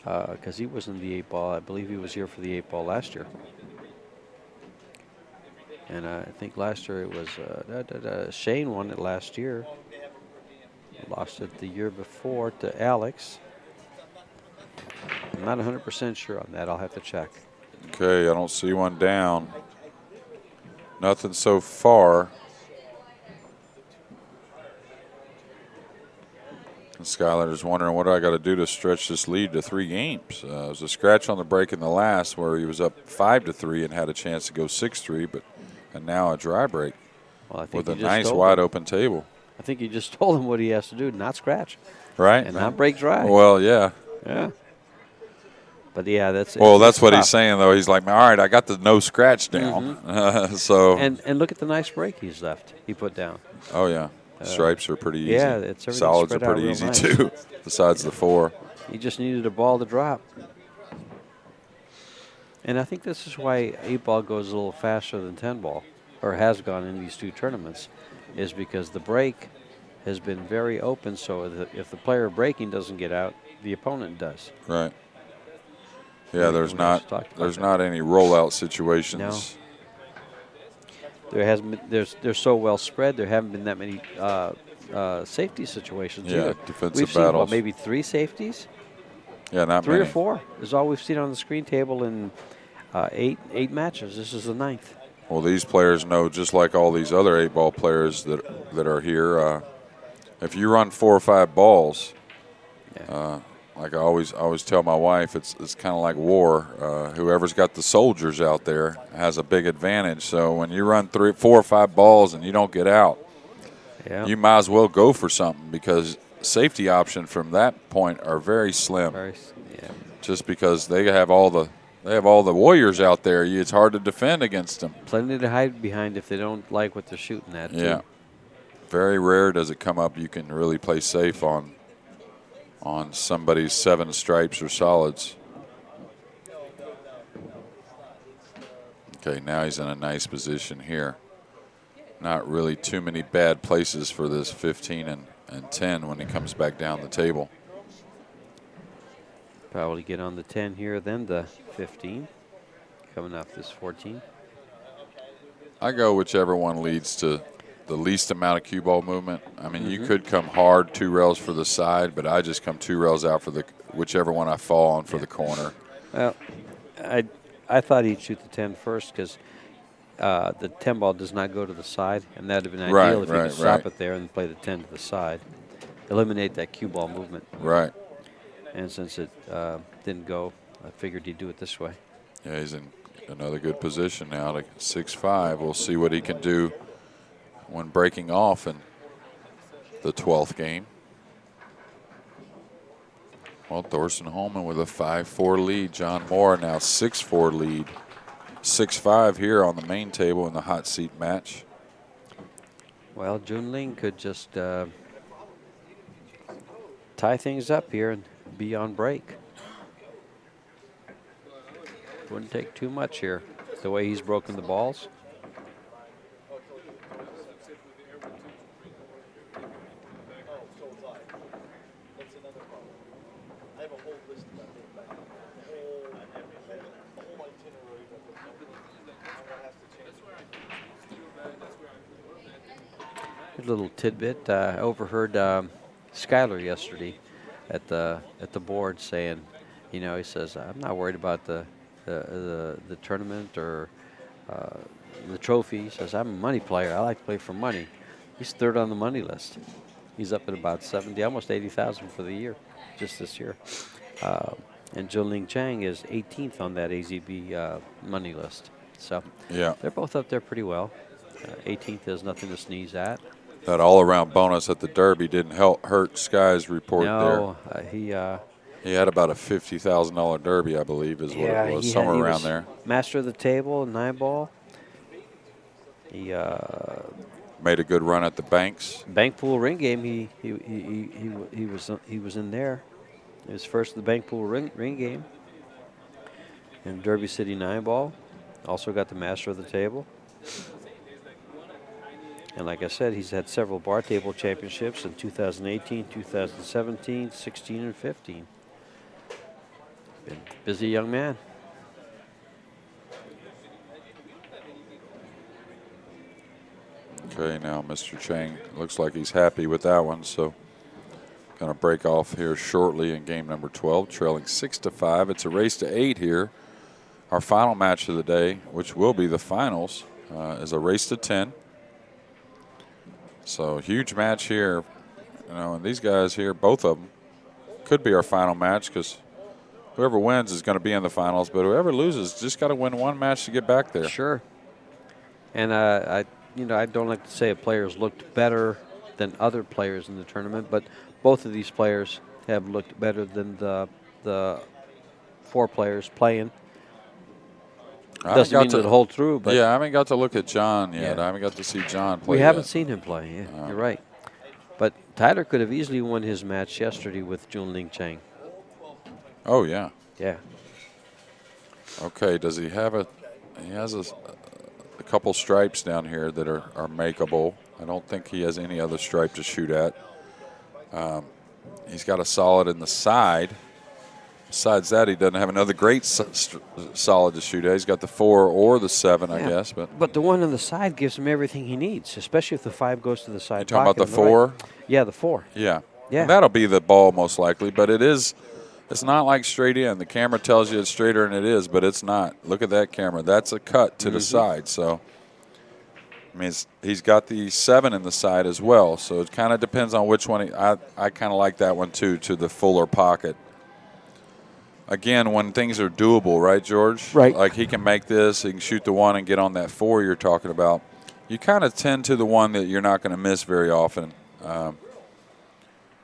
because he was in the 8-ball. I believe he was here for the 8-ball last year. And I think last year it was Shane won it last year. Lost it the year before to Alex. I'm not 100% sure on that. I'll have to check. Okay, I don't see one down. Nothing so far. And Skyler is wondering, what do I got to do to stretch this lead to 3 games? It was a scratch on the break in the last where he was up 5-3 and had a chance to go 6-3, and now a dry break with a nice wide open table. I think you just told him what he has to do, not scratch. Right. And not break dry. Well, yeah. Yeah. But yeah, that's well. That's what he's saying, though. He's like, all right, I got the no scratch down. So and look at the nice break he's left. He put down. Oh yeah, stripes are pretty easy. Yeah, it's solids are pretty easy nice. too. Besides the 4, he just needed a ball to drop. And I think this is why 8-ball goes a little faster than 10-ball, or has gone in these 2 tournaments, is because the break has been very open. So if the player breaking doesn't get out, the opponent does. Right. Yeah, there's not any rollout situations. No. There hasn't been. They're so well spread. There haven't been that many safety situations. Yeah, either. defensive We've seen, battles. maybe 3 safeties. Yeah, not 3 many. or 4 is all we've seen on the screen table in 8 matches. This is the 9th. Well, these players know, just like all these other 8-ball players that are here. If you run 4 or 5 balls, like I always tell my wife, it's kind of like war. Whoever's got the soldiers out there has a big advantage. So when you run 3, 4 or 5 balls and you don't get out, you might as well go for something, because safety option from that point are very slim. Just because they have all the warriors out there, it's hard to defend against them. Plenty to hide behind if they don't like what they're shooting at. Yeah. Very rare does it come up you can really play safe on somebody's 7 stripes or solids. Okay, now he's in a nice position here. Not really too many bad places for this 15 and 10 when he comes back down the table. Probably get on the 10 here, then the 15. Coming off this 14. I go whichever one leads to the least amount of cue ball movement. I mean, you could come hard 2 rails for the side, but I just come 2 rails out for whichever one I fall on for the corner. Well, I thought he'd shoot the 10 first, because the 10 ball does not go to the side, and that would have been ideal if he could stop it there and play the 10 to the side. Eliminate that cue ball movement. Right. And since it didn't go, I figured he'd do it this way. Yeah, he's in another good position now to 6-5. We'll see what he can do when breaking off in the 12th game. Well, Thorsten Holman with a 5-4 lead. John Moore now 6-4 lead. 6-5 here on the main table in the hot seat match. Well, Jung-Lin could just tie things up here and be on break. Wouldn't take too much here, the way he's broken the balls. A little tidbit, I overheard Skyler yesterday at the board saying, you know, he says, I'm not worried about the tournament or the trophy. He says, I'm a money player. I like to play for money. He's 3rd on the money list. He's up at about 70, almost 80,000 for the year, just this year. And Jung-Lin CHANG is 18th on that AZB money list. So they're both up there pretty well. 18th is nothing to sneeze at. That all-around bonus at the Derby didn't hurt Sky's report there. No, he had about a $50,000 Derby, I believe, is what it was, somewhere around there. Master of the table, 9-ball. He made a good run at the Banks. Bank pool ring game. He was in there. He was first in the bank pool ring game. And Derby City 9-ball. Also got the master of the table. And like I said, he's had several bar table championships in 2018, 2017, 16, and 15. Been a busy young man. Okay, now Mr. Chang looks like he's happy with that one, so going to break off here shortly in game number 12, trailing 6-5. It's a race to 8 here. Our final match of the day, which will be the finals, is a race to 10. So huge match here, you know, and these guys here, both of them, could be our final match because whoever wins is going to be in the finals, but whoever loses just got to win one match to get back there. Sure. And I don't like to say a player's looked better than other players in the tournament, but both of these players have looked better than the 4 players playing. Doesn't mean it'll hold through, but yeah, I haven't got to look at John yet. I haven't got to see John play. We haven't seen him play. Yeah, you're right. But Tyler could have easily won his match yesterday with Jung-Lin CHANG. Oh yeah. Yeah. Okay. Does he have a? He has a couple stripes down here that are makeable. I don't think he has any other stripe to shoot at. He's got a solid in the side. Besides that, he doesn't have another great solid to shoot at. He's got the 4 or the 7, I guess. But the one on the side gives him everything he needs, especially if the 5 goes to the side. You're talking about the 4? Right. Yeah, the 4. Yeah. Yeah. And that'll be the ball most likely, but it's not like straight in. The camera tells you it's straighter than it is, but it's not. Look at that camera. That's a cut to the side. So, I mean, he's got the 7 in the side as well. So it kind of depends on which one. I kind of like that one, too, to the fuller pocket. Again, when things are doable, right, George? Right. Like he can make this, he can shoot the 1 and get on that 4 you're talking about. You kind of tend to the one that you're not going to miss very often,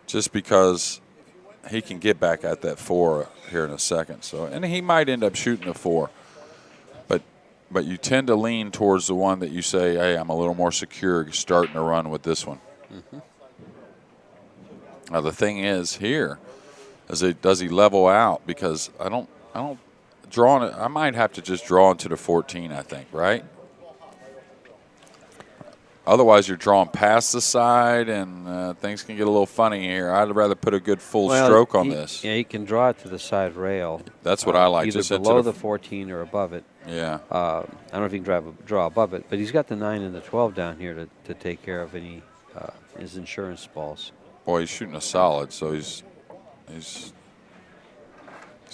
just because he can get back at that 4 here in a second. So, and he might end up shooting a 4, but you tend to lean towards the one that you say, hey, I'm a little more secure starting to run with this one. Now the thing is here. Does he level out? Because I don't draw it. I might have to just draw into the 14, I think, right? Otherwise, you're drawing past the side, and things can get a little funny here. I'd rather put a good full stroke on this. Yeah, he can draw it to the side rail. That's what I like. Either just below the 14 or above it. Yeah. I don't know if he can draw above it, but he's got the 9 and the 12 down here to take care of any his insurance balls. Boy, he's shooting a solid, so he's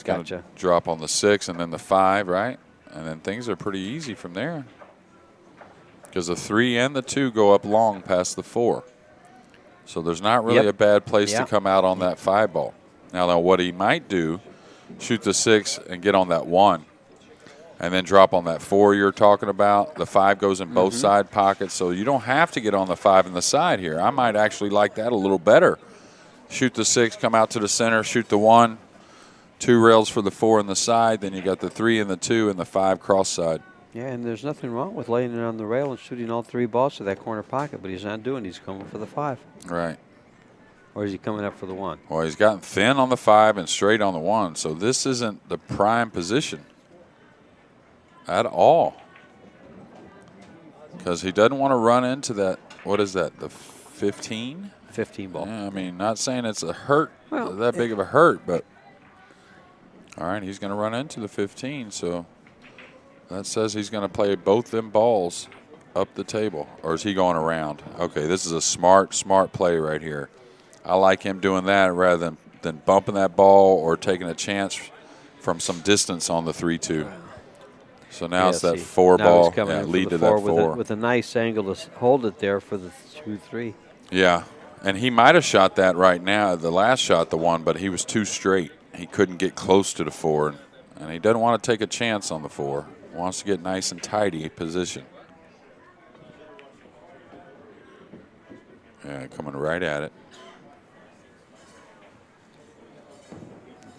going to drop on the 6 and then the 5, right? And then things are pretty easy from there. Because the 3 and the 2 go up long past the 4. So there's not really a bad place to come out on that 5 ball. Now, what he might do, shoot the 6 and get on that 1. And then drop on that 4 you're talking about. The 5 goes in both side pockets, so you don't have to get on the 5 in the side here. I might actually like that a little better. Shoot the 6, come out to the center, shoot the 1. 2 rails for the 4 in the side, then you got the 3 and the 2 and the 5 cross side. Yeah, and there's nothing wrong with laying it on the rail and shooting all 3 balls to that corner pocket, but he's not doing it. He's coming for the 5. Right. Or is he coming up for the 1? Well, he's gotten thin on the 5 and straight on the 1, so this isn't the prime position at all. Because he doesn't want to run into that, what is that, the 15? 15 ball. Yeah, I mean, not saying it's a hurt, that big of a hurt, but all right, he's going to run into the 15, so that says he's going to play both them balls up the table. Or is he going around? Okay, this is a smart play right here. I like him doing that rather than bumping that ball or taking a chance from some distance on the 3-2. So now it's that 4 ball, lead to that 4. With a nice angle to hold it there for the 2-3. Yeah, and he might have shot that right now, the last shot, the 1, but he was too straight. He couldn't get close to the 4, and he doesn't want to take a chance on the 4. He wants to get nice and tidy position. Yeah, coming right at it.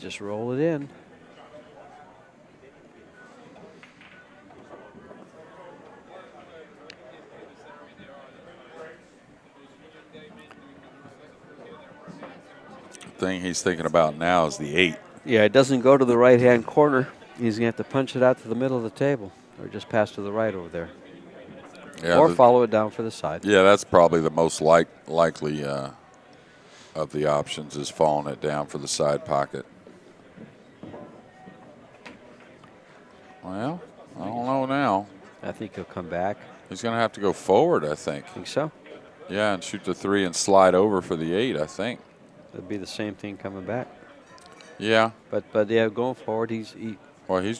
Just roll it in. Thing he's thinking about now is the 8. Yeah, it doesn't go to the right-hand corner. He's going to have to punch it out to the middle of the table or just pass to the right over there. Yeah, or follow it down for the side. Yeah, that's probably the most likely of the options, is falling it down for the side pocket. Well, I don't know now. I think he'll come back. He's going to have to go forward, I think. Think so? Yeah, and shoot the 3 and slide over for the 8, I think. It'll be the same thing coming back. Yeah. But yeah, going forward, he's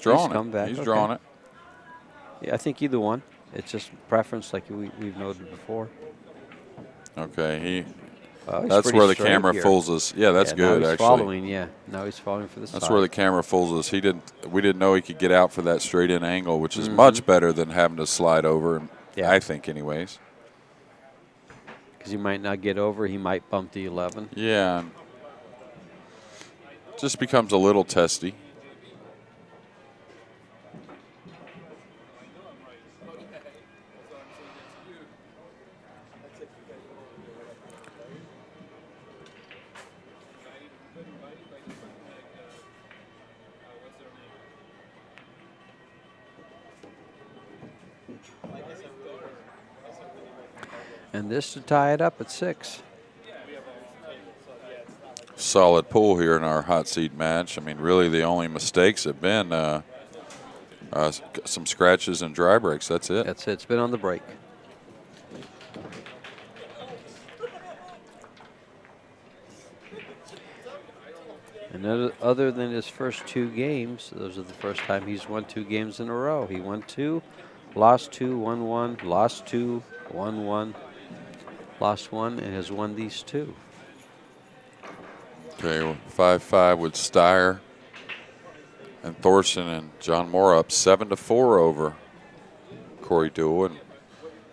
drawing come it. back. He's Okay. drawing it. Yeah, I think either one. It's just preference, like we've noted before. Okay, Well, he's that's pretty where the straight camera here. fools us. Yeah, that's good, now he's actually. Following, yeah. Now he's following for the side. That's where the camera fools us. We didn't know he could get out for that straight in angle, which is much better than having to slide over. Yeah. I think, anyways. Because he might not get over. He might bump the 11. Yeah. Just becomes a little testy. And this to tie it up at 6. Solid pull here in our hot seat match. I mean, really the only mistakes have been some scratches and dry breaks. That's it. That's it. It's been on the break. And other than his first 2 games, those are the first time he's won 2 games in a row. He won 2, lost 2, won 1, lost 2, won 1, lost 1, and has won these 2. Okay, 5-5 with Steyer and Thorson and John Moore up 7-4 over Corey Deuel. And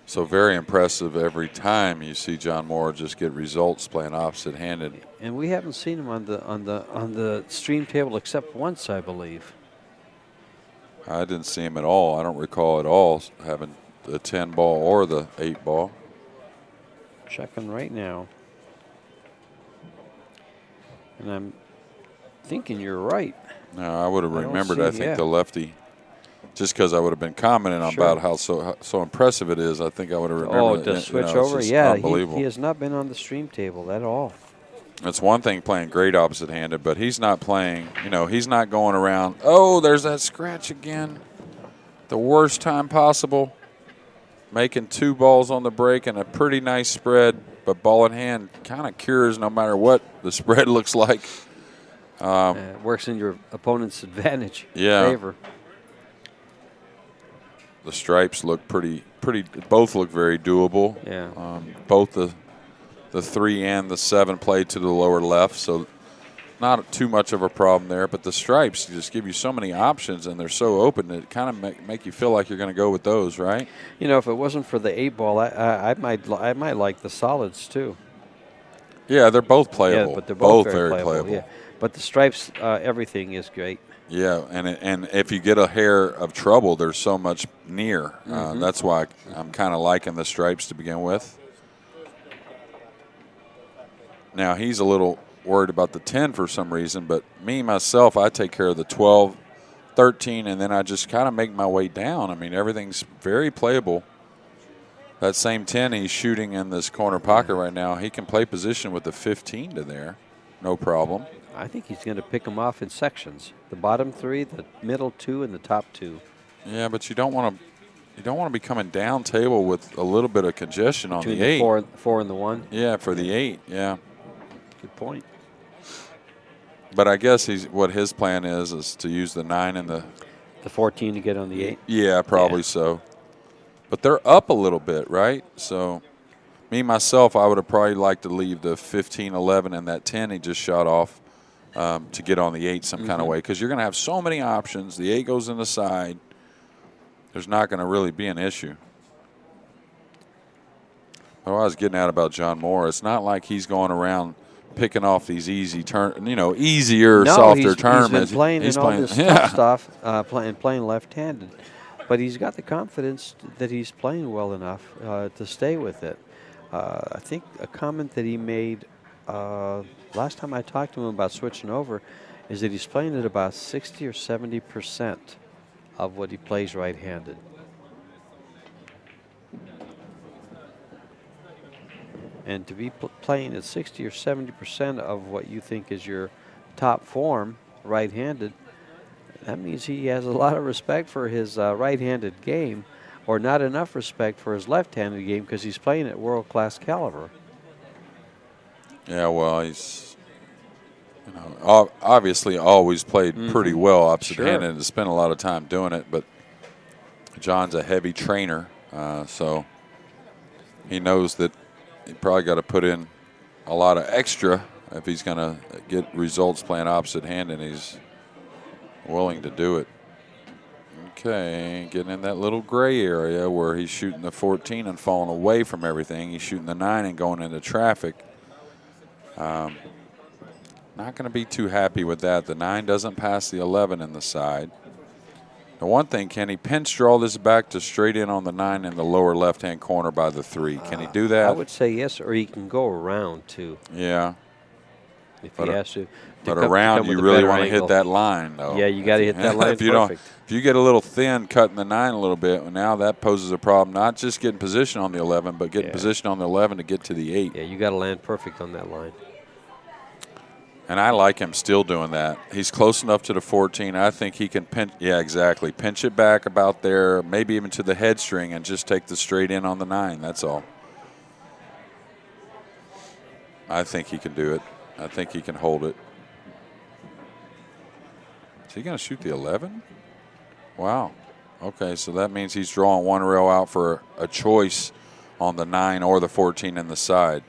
so very impressive every time you see John Moore just get results playing opposite-handed. And we haven't seen him on the stream table except once, I believe. I didn't see him at all. I don't recall at all having the 10 ball or the 8 ball. Checking right now. And I'm thinking you're right. No, I would have I don't remembered, see- I think, yeah. the lefty. Just because I would have been commenting on Sure. about how so impressive it is, I think I would have remembered. Oh, it. to switch it's over? just Yeah, unbelievable. he has not been on the stream table at all. It's one thing playing great opposite-handed, but he's not playing, he's not going around, oh, there's that scratch again. The worst time possible. Making 2 balls on the break and a pretty nice spread, but ball in hand kind of cures no matter what the spread looks like. It works in your opponent's advantage. Yeah. Favor. The stripes look pretty. Both look very doable. Yeah. Both the 3 and the 7 played to the lower left, so not too much of a problem there. But the stripes just give you so many options, and they're so open that it kind of make you feel like you're going to go with those, right? If it wasn't for the 8 ball, I might like the solids too. Yeah, they're both playable. Yeah, but they're both very very playable. Yeah. But the stripes, everything is great. Yeah, and if you get a hair of trouble, there's so much near. That's why I'm kind of liking the stripes to begin with. Now, he's a little worried about the 10 for some reason, but me, myself, I take care of the 12, 13, and then I just kind of make my way down. I mean, everything's very playable. That same 10 he's shooting in this corner pocket right now, he can play position with the 15 to there, no problem. I think he's going to pick them off in sections. The bottom 3, the middle 2, and the top 2. Yeah, but you don't want to be coming down table with a little bit of congestion on Between the 8. 4 and the 1. Yeah, for the 8. Yeah. Good point. But I guess what his plan is to use the 9 and the 14 to get on the 8. Yeah, probably so. But they're up a little bit, right? So, me myself, I would have probably liked to leave the 15, 11, and that 10 he just shot off to get on the 8 some kind of way, because you're going to have so many options. The 8 goes in the side. There's not going to really be an issue. What I was getting at about John Moore, it's not like he's going around picking off these easier, softer tournaments. He's been playing in all this tough stuff, playing left-handed. But he's got the confidence that he's playing well enough to stay with it. I think a comment that he made last time I talked to him about switching over is that he's playing at about 60 or 70% of what he plays right-handed. And to be playing at 60 or 70% of what you think is your top form, right-handed, that means he has a lot of respect for his right-handed game, or not enough respect for his left-handed game because he's playing at world-class caliber. Yeah, well, he's, you know, obviously always played pretty well opposite-handed and spent a lot of time doing it, but John's a heavy trainer, so he knows that he probably got to put in a lot of extra if he's going to get results playing opposite-handed, and he's willing to do it. Okay, getting in that little gray area where he's shooting the 14 and falling away from everything. He's shooting the 9 and going into traffic. Not going to be too happy with that. The 9 doesn't pass the 11 in the side. The one thing, can he pinch draw this back to straight in on the 9 in the lower left-hand corner by the 3? Can he do that? I would say yes, or he can go around too. Yeah. If he has to. But around, you really want to hit that line, though. Yeah, you got to hit that line perfect. If you get a little thin cutting the 9 a little bit, well, now that poses a problem, not just getting position on the 11, but getting position on the 11 to get to the 8. Yeah, you got to land perfect on that line. And I like him still doing that. He's close enough to the 14. I think he can pinch. Yeah, exactly. Pinch it back about there, maybe even to the head string, and just take the straight in on the 9. That's all. I think he can do it. I think he can hold it. Is he going to shoot the 11? Wow. Okay, so that means he's drawing one rail out for a choice on the 9 or the 14 in the side.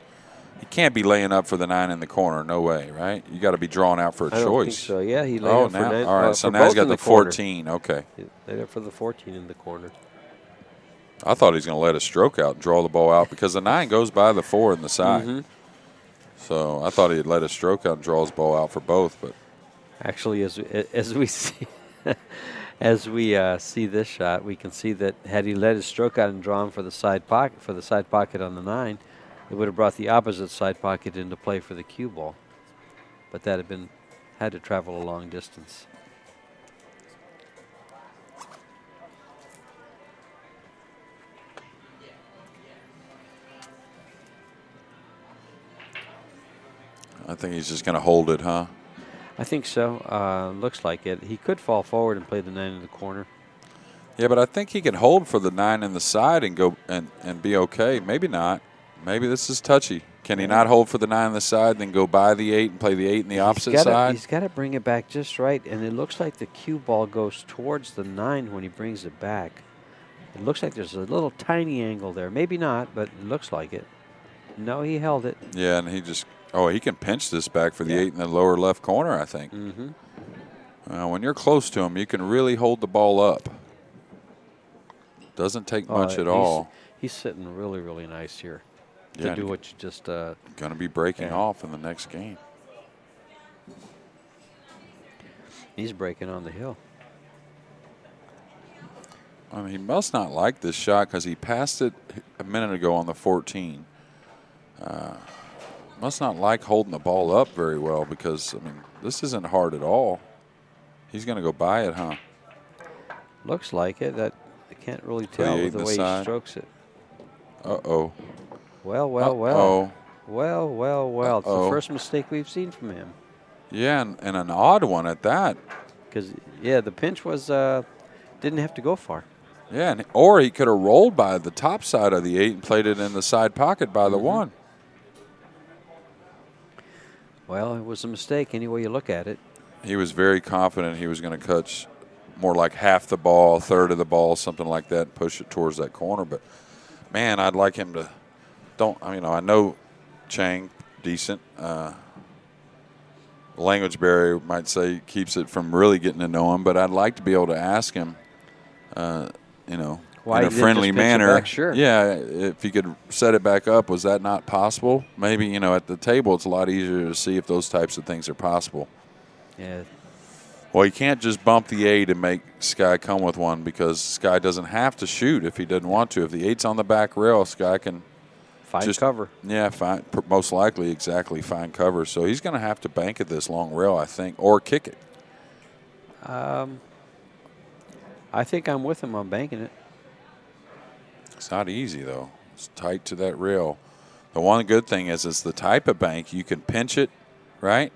He can't be laying up for the 9 in the corner. No way, right? You got to be drawn out for a choice. I don't think so. Yeah, he laid up for 9. All right, so now he's got the 14. Okay. He laid up for the 14 in the corner. I thought he was going to let a stroke out and draw the ball out because the 9 goes by the 4 in the side. So I thought he'd let a stroke out and draw his ball out for both. But actually, as we see see this shot, we can see that had he let his stroke out and drawn for the side pocket on the 9, it would have brought the opposite side pocket into play for the cue ball. But that had to travel a long distance. I think he's just going to hold it, huh? I think so. Looks like it. He could fall forward and play the 9 in the corner. Yeah, but I think he can hold for the 9 in the side and go and be okay. Maybe not. Maybe this is touchy. Can he not hold for the 9 on the side, then go by the 8 and play the 8 in the opposite side? He's got to bring it back just right, and it looks like the cue ball goes towards the 9 when he brings it back. It looks like there's a little tiny angle there. Maybe not, but it looks like it. No, he held it. Yeah, and he just – oh, he can pinch this back for the 8 in the lower left corner, I think. When you're close to him, you can really hold the ball up. Doesn't take much at all. He's sitting really, really nice here. Yeah, to do what you just going to be breaking off in the next game. He's breaking on the hill. I mean, he must not like this shot because he passed it a minute ago on the 14. Must not like holding the ball up very well because, I mean, this isn't hard at all. He's going to go by it, huh? Looks like it. That I can't really tell with the way he strokes it. Uh-oh. Well, well, well. Well, well, well. It's the first mistake we've seen from him. Yeah, and an odd one at that. Because, yeah, the pinch was didn't have to go far. Yeah, or he could have rolled by the top side of the 8 and played it in the side pocket by the 1. Well, it was a mistake any way you look at it. He was very confident he was going to catch more like half the ball, a third of the ball, something like that, and push it towards that corner. But, man, I'd like him to I know Chang, decent. Language barrier might say keeps it from really getting to know him, but I'd like to be able to ask him, why in a friendly manner. Sure. Yeah, if he could set it back up, was that not possible? Maybe, at the table it's a lot easier to see if those types of things are possible. Yeah. Well, you can't just bump the 8 and make Sky come with one because Sky doesn't have to shoot if he doesn't want to. If the 8's on the back rail, Sky can find cover. Yeah, most likely exactly find cover. So he's going to have to bank at this long rail, I think, or kick it. I think I'm with him on banking it. It's not easy, though. It's tight to that rail. The one good thing is it's the type of bank you can pinch it, right,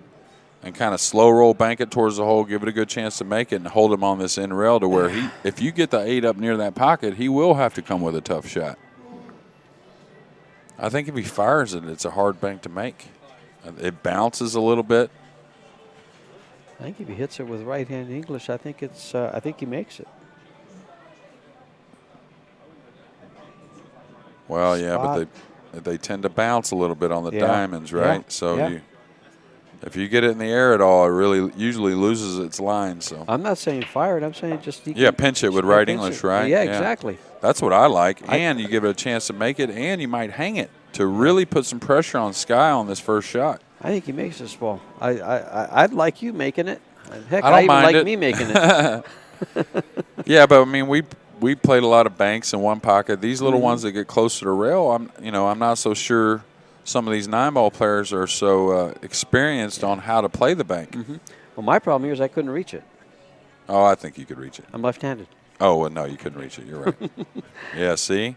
and kind of slow roll bank it towards the hole, give it a good chance to make it, and hold him on this end rail to where if you get the 8 up near that pocket, he will have to come with a tough shot. I think if he fires it, it's a hard bank to make. It bounces a little bit. I think if he hits it with right-hand English, I think he makes it. Well, yeah, but they tend to bounce a little bit on the diamonds, right? Yeah. So if you get it in the air at all, it really usually loses its line. So I'm not saying fire it. I'm saying just pinch it with right English, right? Yeah, exactly. That's what I like. And you give it a chance to make it, and you might hang it to really put some pressure on Sky on this first shot. I think he makes this ball. I'd like you making it. Heck, I don't even mind like it. me making it. Yeah, but I mean we played a lot of banks in one pocket. These little ones that get closer to rail, I'm not so sure. Some of these 9-ball players are so experienced on how to play the bank. Well, my problem here is I couldn't reach it. Oh, I think you could reach it. I'm left-handed. Oh, well, no, you couldn't reach it. You're right. Yeah, see?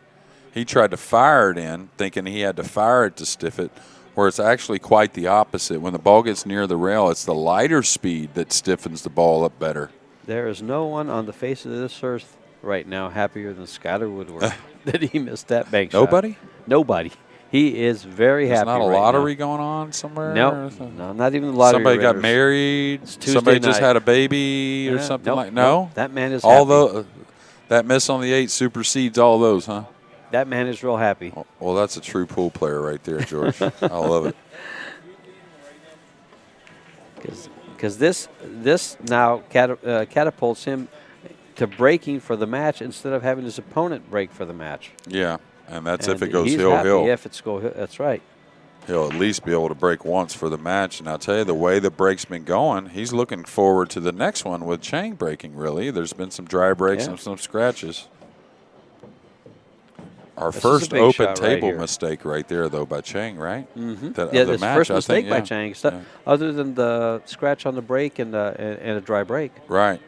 He tried to fire it in, thinking he had to fire it to stiff it, where it's actually quite the opposite. When the ball gets near the rail, it's the lighter speed that stiffens the ball up better. There is no one on the face of this earth right now happier than Skyler Woodward that he missed that bank shot. Nobody? Nobody. He is very happy. There's not a right lottery now. going on somewhere? No, not even the lottery. Somebody got Raiders. married. Tuesday Somebody just night. had a baby or something Nope, like. No, nope. That man is all happy. That miss on the 8 supersedes all those, huh? That man is real happy. Well, that's a true pool player right there, George. I love it. Because this now catapults him to breaking for the match instead of having his opponent break for the match. Yeah, and that's if it And goes he's hill. happy if it's go hill. That's right. He'll at least be able to break once for the match. And I'll tell you, the way the break's been going, he's looking forward to the next one with Chang breaking, really. There's been some dry breaks and some scratches. Our first open table mistake right there, though, by Chang, right? The first mistake by Chang. Other than the scratch on the break and a dry break. Right.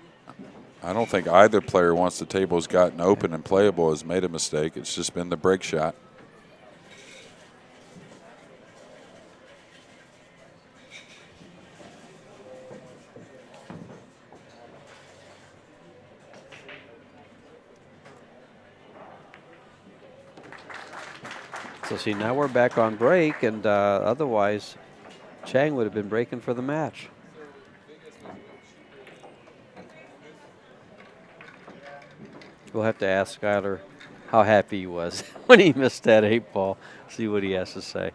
I don't think either player, once the table's gotten open and playable, has made a mistake. It's just been the break shot. So, see, now we're back on break, and otherwise, Chang would have been breaking for the match. We'll have to ask Skyler how happy he was when he missed that 8-ball. See what he has to say.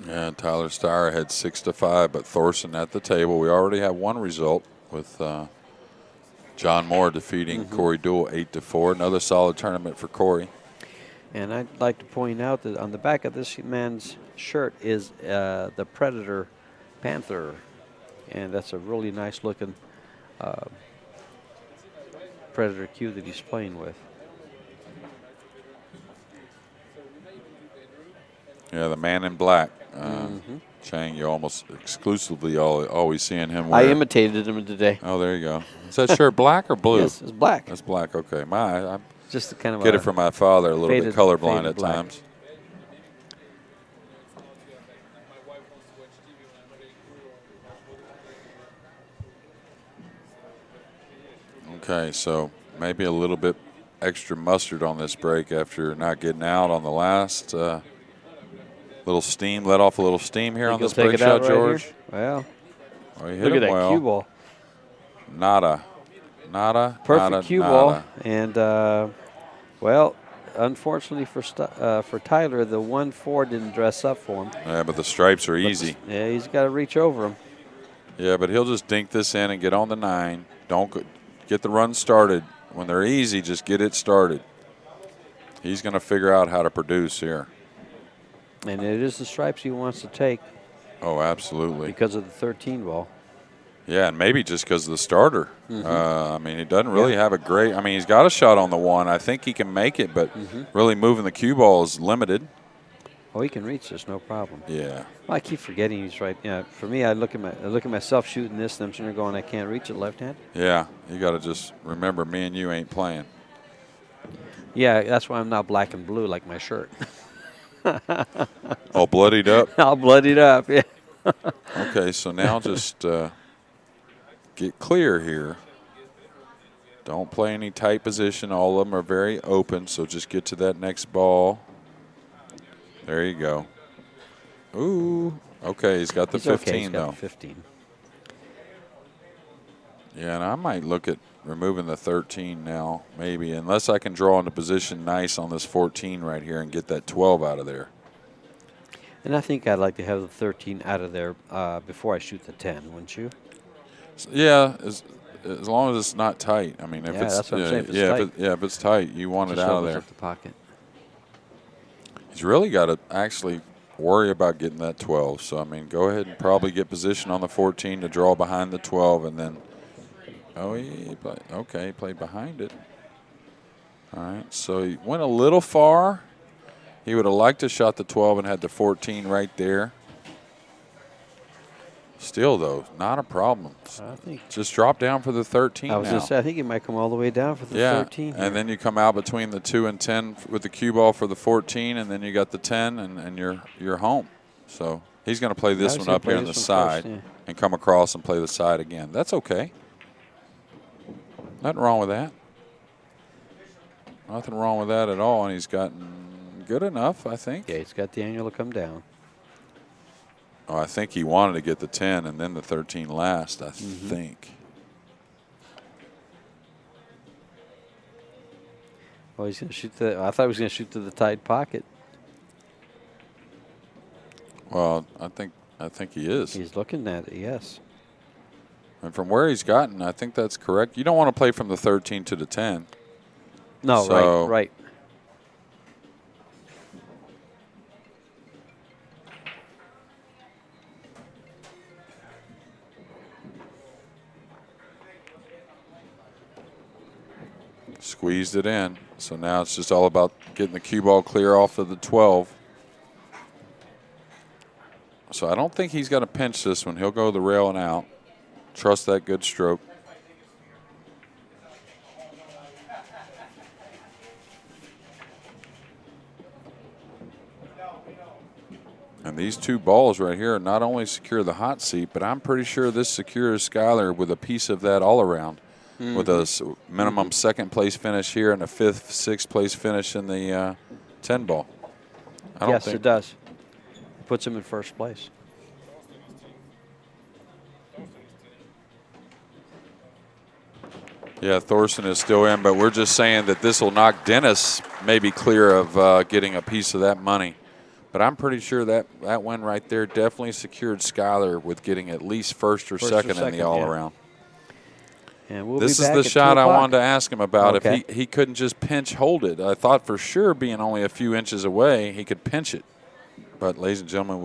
Yeah, Tyler Steyer had 6-5, but Thorson at the table. We already have one result with John Moore defeating Corey Deuel 8-4. Another solid tournament for Corey. And I'd like to point out that on the back of this man's shirt is the Predator Panther. And that's a really nice looking Predator cue that he's playing with. Yeah, the man in black. Chang, you're almost exclusively always seeing him wear. I imitated him today. Oh, there you go. Is that shirt black or blue? Yes, it's black. That's black. Okay, I just the kind of get it from my father. A little faded, bit colorblind faded at black. times. Okay, so maybe a little bit extra mustard on this break after not getting out on the last. Little steam, let off a little steam here on this break shot, right, George. Here? Well, he hit look at that well. cue ball. Nada. Perfect cue ball. And, well, unfortunately for Tyler, the 1-4 didn't dress up for him. Yeah, but the stripes are easy. Yeah, he's got to reach over them. Yeah, but he'll just dink this in and get on the 9. Don't get the run started. When they're easy, just get it started. He's going to figure out how to produce here. And it is the stripes he wants to take. Oh, absolutely. Because of the 13 ball. Yeah, and maybe just because of the starter. I mean, he doesn't really have a great – I mean, he's got a shot on the 1. I think he can make it, but really moving the cue ball is limited. Oh, he can reach this, no problem. Yeah. Well, I keep forgetting he's right. Yeah, for me, I look at myself shooting this, and I'm sitting there going, I can't reach it left-handed. Yeah, you got to just remember, me and you ain't playing. Yeah, that's why I'm not black and blue like my shirt. All bloodied up? All bloodied up, yeah. Okay, so now just get clear here. Don't play any tight position. All of them are very open, so just get to that next ball. There you go. Ooh, okay, he's got the 15, okay, he's got though. the 15. Yeah, and I might look at removing the 13 now, maybe, unless I can draw into position nice on this 14 right here and get that 12 out of there. And I think I'd like to have the 13 out of there before I shoot the 10, wouldn't you? Yeah, as long as it's not tight. I mean, if it's that's what I'm saying. If it's yeah, tight. if it's tight, you want it Just out of opens there. up the pocket. He's really got to actually worry about getting that 12. So I mean, go ahead and probably get position on the 14 to draw behind the 12, and then he played behind it. All right, so he went a little far. He would have liked to shot the 12 and had the 14 right there. Still, though, not a problem. I think just drop down for the 13 I was going to say, I think he might come all the way down for the 13. Yeah, and then you come out between the 2 and 10 with the cue ball for the 14, and then you got the 10, and you're home. So he's going to play this one up here on the side first, yeah. and come across and play the side again. That's okay. Nothing wrong with that. Nothing wrong with that at all, and he's gotten good enough, I think. Yeah, he's got the angle to come down. Oh, I think he wanted to get the 10 and then the 13 last, I think. Oh, he's going to shoot I thought he was going to shoot to the tight pocket. Well, I think he is. He's looking at it, yes. And from where he's gotten, I think that's correct. You don't want to play from the 13 to the 10. No, So, right. Squeezed it in. So now it's just all about getting the cue ball clear off of the 12. So I don't think he's got to pinch this one. He'll go the rail and out. Trust that good stroke. And these two balls right here not only secure the hot seat, but I'm pretty sure this secures Skyler with a piece of that all around. With a minimum second place finish here and a fifth, sixth place finish in the 10 ball. Yes, it does. It puts him in first place. Yeah, Thorson is still in, but we're just saying that this will knock Dennis maybe clear of getting a piece of that money. But I'm pretty sure that win right there definitely secured Skyler with getting at least first or second in the all-around. And we'll this be is back the at shot 2 I o'clock. wanted to ask him about. Okay. If he couldn't just pinch hold it. I thought for sure being only a few inches away, he could pinch it. But, ladies and gentlemen,